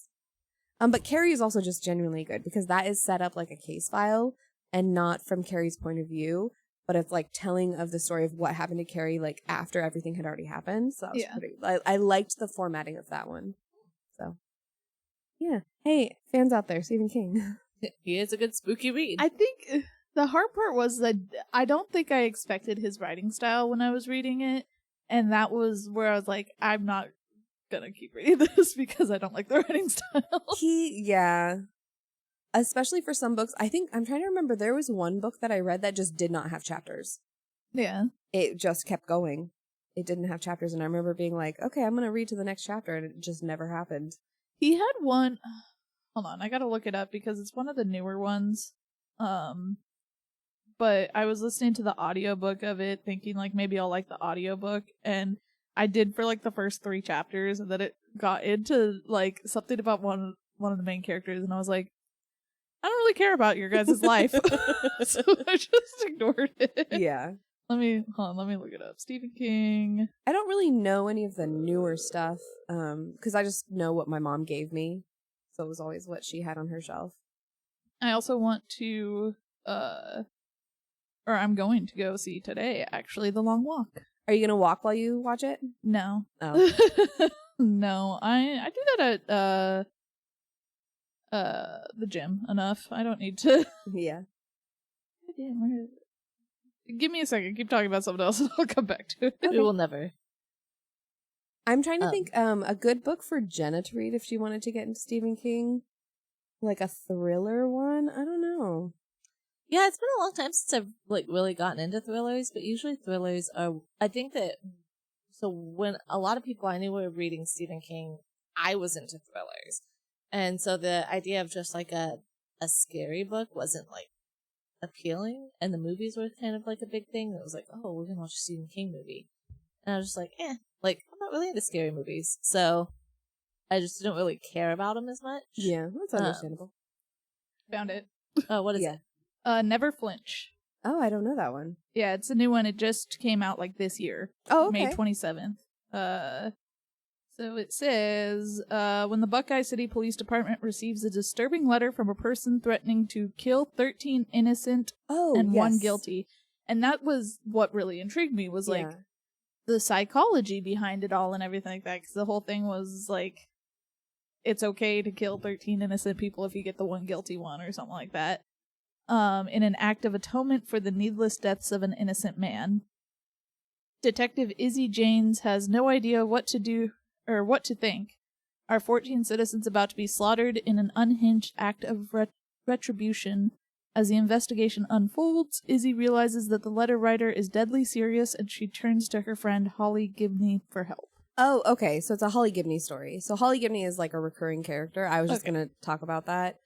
But Carrie is also just genuinely good because that is set up like a case file and not from Carrie's point of view, but it's like telling of the story of what happened to Carrie like after everything had already happened. So that was pretty. I liked the formatting of that one. So yeah. Hey, fans out there, Stephen King. He is a good spooky read. I think the hard part was that I don't think I expected his writing style when I was reading it, and that was where I was like, I'm not gonna keep reading this because I don't like the writing style. Especially for some books. I think I'm trying to remember, there was one book that I read that just did not have chapters. Yeah. It just kept going. It didn't have chapters, and I remember being like, okay, I'm gonna read to the next chapter, and it just never happened. He had one, hold on, I gotta look it up because it's one of the newer ones. But I was listening to the audiobook of it thinking like maybe I'll like the audiobook, and I did for like the first 3 chapters, and then it got into like something about one of the main characters, and I was like, I don't really care about your guys' life. So I just ignored it. Yeah. Let me look it up. Stephen King. I don't really know any of the newer stuff, because I just know what my mom gave me. So it was always what she had on her shelf. I also want to, or I'm going to go see today, actually, The Long Walk. Are you gonna walk while you watch it? No. Oh. No, I do that at, the gym enough. I don't need to. Yeah. Give me a second. Keep talking about something else and I'll come back to it. We will never. I'm trying to think a good book for Jenna to read if she wanted to get into Stephen King. Like a thriller one? I don't know. Yeah, it's been a long time since I've like really gotten into thrillers, but usually thrillers are, I think that, so when a lot of people I knew were reading Stephen King, I was into thrillers. And so the idea of just like a scary book wasn't like appealing, and the movies were kind of like a big thing. It was like, oh, we're gonna watch a Stephen King movie. And I was just like, like, I'm not really into scary movies. So I just didn't really care about them as much. Yeah, that's understandable. Found it. Oh, what is it? Never Flinch. Oh, I don't know that one. Yeah, it's a new one. It just came out like this year. Oh, okay. May 27th. So it says, when the Buckeye City Police Department receives a disturbing letter from a person threatening to kill 13 innocent and 1 guilty. And that was what really intrigued me, was like the psychology behind it all and everything like that. Because the whole thing was like, it's okay to kill 13 innocent people if you get the 1 guilty one or something like that. In an act of atonement for the needless deaths of an innocent man. Detective Izzy Janes has no idea what to do or what to think. Are 14 citizens about to be slaughtered in an unhinged act of retribution? As the investigation unfolds, Izzy realizes that the letter writer is deadly serious, and she turns to her friend Holly Gibney for help. Oh, okay. So it's a Holly Gibney story. So Holly Gibney is like a recurring character. I was just going to talk about that.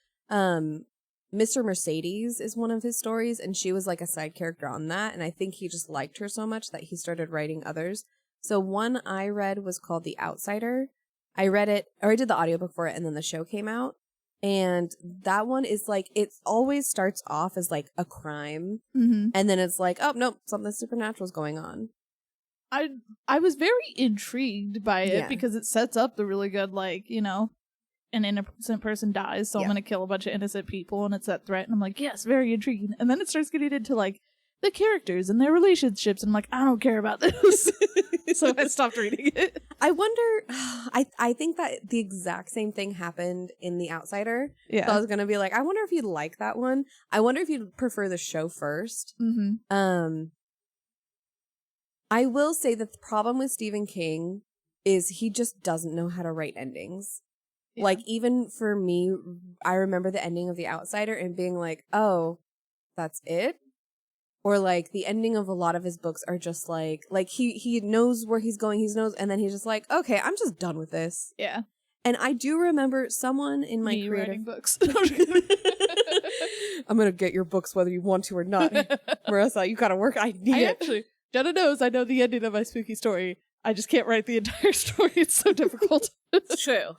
Mr. Mercedes is one of his stories, and she was like a side character on that. And I think he just liked her so much that he started writing others. So one I read was called The Outsider. I read it, or I did the audiobook for it, and then the show came out. And that one is like, it always starts off as like a crime. Mm-hmm. And then it's like, oh, nope, something supernatural is going on. I was very intrigued by it because it sets up the really good, like, you know, an innocent person dies, so I'm going to kill a bunch of innocent people, and it's that threat. And I'm like, yes, very intriguing. And then it starts getting into like, the characters and their relationships. And I'm like, I don't care about this. So I stopped reading it. I wonder, I think that the exact same thing happened in The Outsider. Yeah. So I was going to be like, I wonder if you'd like that one. I wonder if you'd prefer the show first. Mm-hmm. I will say that the problem with Stephen King is he just doesn't know how to write endings. Yeah. Like, even for me, I remember the ending of The Outsider and being like, oh, that's it? Or like the ending of a lot of his books are just like he knows where he's going, and then he's just like, okay, I'm just done with this. Yeah. And I do remember someone in my Me creative writing books. I'm gonna get your books whether you want to or not. Marissa, you gotta work. I need it. Actually, Jenna knows I know the ending of my spooky story. I just can't write the entire story. It's so difficult. It's true.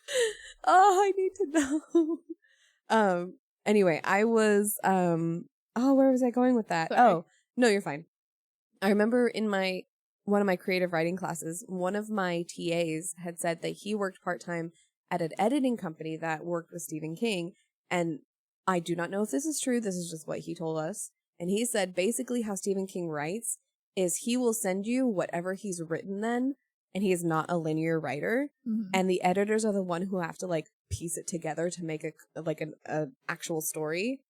Oh, I need to know. Anyway, I was where was I going with that? Sorry. Oh, no, you're fine. I remember in one of my creative writing classes, one of my TAs had said that he worked part-time at an editing company that worked with Stephen King. And I do not know if this is true. This is just what he told us. And he said basically how Stephen King writes is he will send you whatever he's written then, and he is not a linear writer. Mm-hmm. And the editors are the one who have to like piece it together to make an actual story.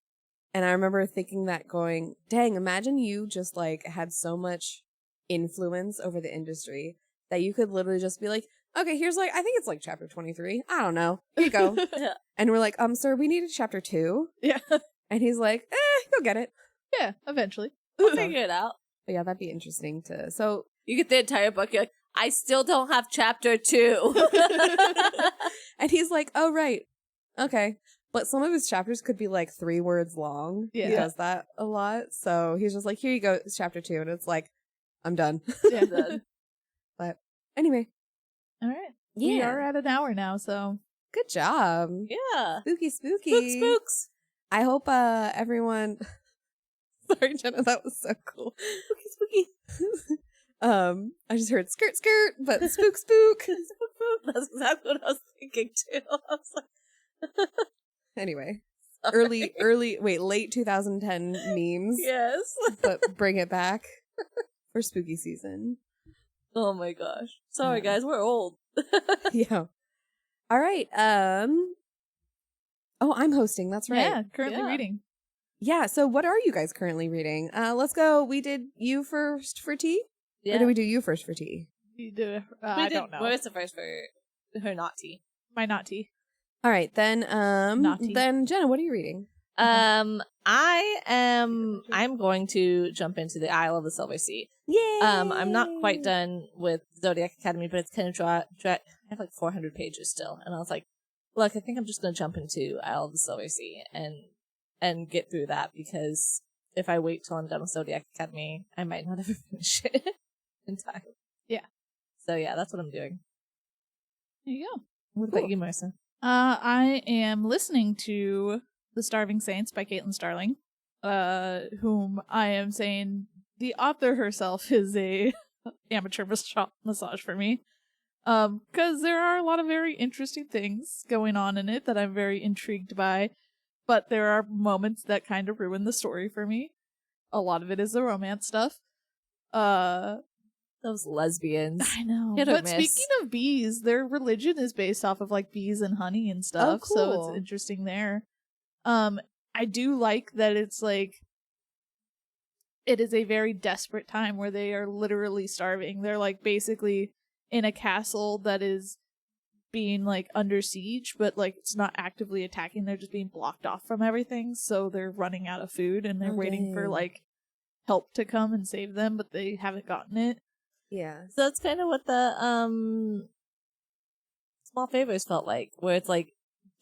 And I remember thinking that going, dang, imagine you just like had so much influence over the industry that you could literally just be like, okay, here's like, I think it's like chapter 23. I don't know. Here you go. Yeah. And we're like, sir, we need a chapter 2. Yeah. And he's like, go get it. Yeah, eventually. We'll figure it out. But yeah, that'd be interesting to, so. You get the entire book, you're like, I still don't have chapter 2. And he's like, oh, right. Okay. But some of his chapters could be like 3 words long. Yeah. He does that a lot. So he's just like, here you go, it's chapter 2. And it's like, I'm done. Yeah. But anyway. All right. Yeah. We are at an hour now, so. Good job. Yeah. Spooky, spooky. Spooks. I hope everyone. Sorry, Jenna, that was so cool. Spooky, spooky. I just heard skirt, skirt, but spook, spook. That's exactly what I was thinking too. I was like, Anyway, sorry. late 2010 memes. Yes. But bring it back for spooky season. Oh my gosh. Sorry, Yeah. guys, we're old. Yeah. All right. Oh, I'm hosting. That's right. Yeah, currently Yeah. reading. Yeah. So, what are you guys currently reading? Let's go. We did you first for tea, or did we do you first for tea? You do, We I did don't know. Marissa first for her not tea. My not tea. All right, then. Naughty. Then Jenna, what are you reading? I'm going to jump into the Isle of the Silver Sea. Yay! I'm not quite done with Zodiac Academy, but it's kind of I have like 400 pages still, and I was like, look, I think I'm just going to jump into Isle of the Silver Sea and get through that, because if I wait till I'm done with Zodiac Academy, I might not ever finish it in time. Yeah. So yeah, that's what I'm doing. There you go. What Cool. about you, Marissa? I am listening to The Starving Saints by Caitlin Starling, whom I am saying the author herself is a amateur massage for me. Because there are a lot of very interesting things going on in it that I'm very intrigued by, but there are moments that kind of ruin the story for me. A lot of it is the romance stuff. Those lesbians. I know. Hit or But miss. speaking of bees, their religion is based off of like bees and honey and stuff. Oh, So cool. it's interesting there. I do like that it's like it is a very desperate time where they are literally starving. They're like basically in a castle that is being like under siege, but like it's not actively attacking. They're just being blocked off from everything. So they're running out of food and they're waiting for dang. like help to come and save them, but they haven't gotten it. Yeah. So that's kind of what the Small Favors felt like, where it's like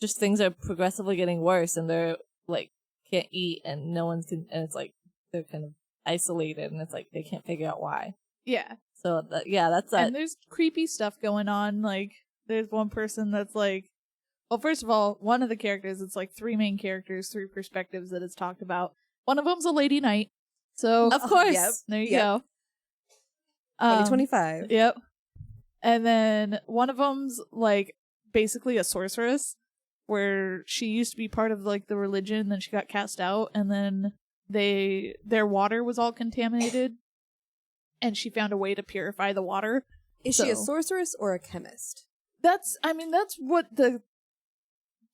just things are progressively getting worse, and they're like can't eat, and no one's and it's like they're kind of isolated, and it's like they can't figure out why. Yeah. So that's that. And there's creepy stuff going on. Like, there's one person that's like, well, first of all, one of the characters, it's like 3 main characters, 3 perspectives that it's talked about. One of them's a lady knight. So, Of course. Yep. there you Yep. go. 2025. Yep. And then one of them's like basically a sorceress, where she used to be part of like the religion, then she got cast out, and then their water was all contaminated, and she found a way to purify the water. Is she a sorceress or a chemist? That's what the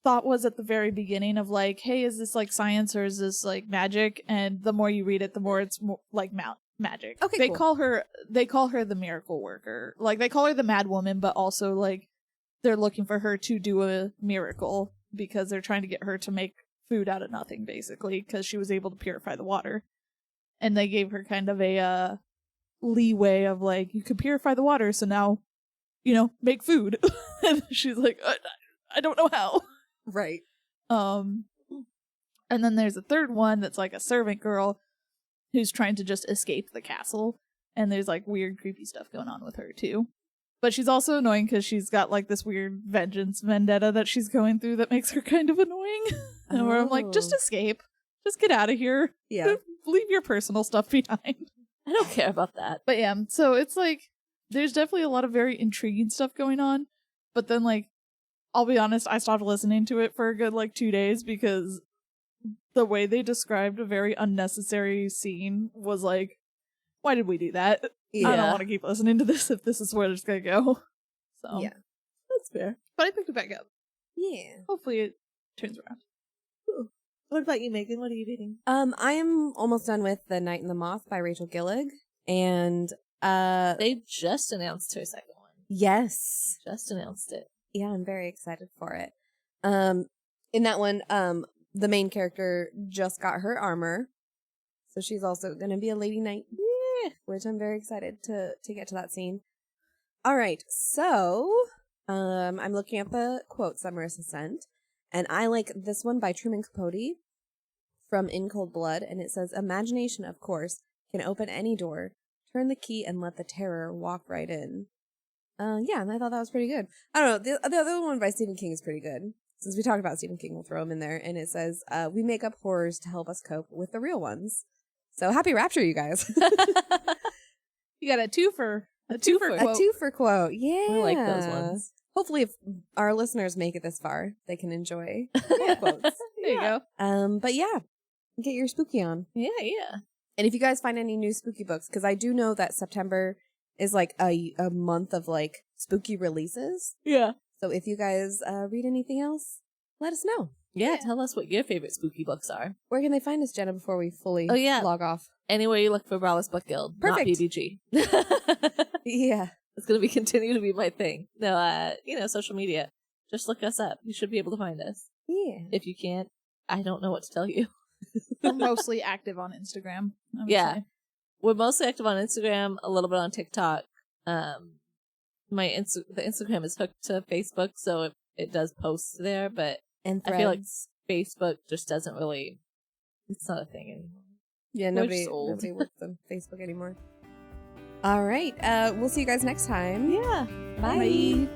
thought was at the very beginning of like, hey, is this like science or is this like magic? And the more you read it, the more it's more like magic. Okay, they cool. call her the miracle worker. Like they call her the mad woman, but also like they're looking for her to do a miracle because they're trying to get her to make food out of nothing, basically, because she was able to purify the water. And they gave her kind of a leeway of like, you could purify the water, so now, make food. And she's like, I don't know how. Right. And then there's a third one that's like a servant girl who's trying to just escape the castle, and there's like weird creepy stuff going on with her too. But she's also annoying because she's got like this weird vendetta that she's going through that makes her kind of annoying. And where I'm like, just escape, just get out of here, leave your personal stuff behind. I don't care about that. But yeah, so it's like there's definitely a lot of very intriguing stuff going on, but then like I'll be honest, I stopped listening to it for a good like 2 days because the way they described a very unnecessary scene was like, why did we do that? Yeah. I don't want to keep listening to this if this is where it's gonna go. So Yeah. That's fair. But I picked it back up. Yeah. Hopefully it turns around. Ooh. What about you, Megan? What are you reading? I am almost done with The Night and the Moth by Rachel Gillig. And They just announced her second one. yes. Just announced it. Yeah, I'm very excited for it. In that one, the main character just got her armor. So she's also going to be a lady knight. Yeah. Which I'm very excited to get to that scene. All right. So, I'm looking at the quotes that Marissa sent. And I like this one by Truman Capote from In Cold Blood. And it says, imagination, of course, can open any door. Turn the key and let the terror walk right in. Yeah, and I thought that was pretty good. I don't know, the other one by Stephen King is pretty good. Since we talked about Stephen King, we'll throw him in there. And it says, we make up horrors to help us cope with the real ones. So happy Rapture, you guys. You got a twofer quote. A twofer quote. Yeah. I like those ones. Hopefully if our listeners make it this far, they can enjoy the quotes. There you go. But yeah, get your spooky on. Yeah. And if you guys find any new spooky books, because I do know that September is like a month of like spooky releases. Yeah. So if you guys read anything else, let us know. Yeah, tell us what your favorite spooky books are. Where can they find us, Jenna, before we fully log off? Anywhere you look for Brawlers Book Guild, Perfect. not BBG. Yeah. It's going to continue to be my thing. No, social media. Just look us up. You should be able to find us. Yeah. If you can't, I don't know what to tell you. We're mostly active on Instagram. I would Yeah. say. We're mostly active on Instagram, a little bit on TikTok. The Instagram is hooked to Facebook, so it does post there, but And I feel like Threads. Facebook just doesn't really, it's not a thing anymore. Yeah, We're nobody just old. works on Facebook anymore. All right. We'll see you guys next time. Yeah. Bye.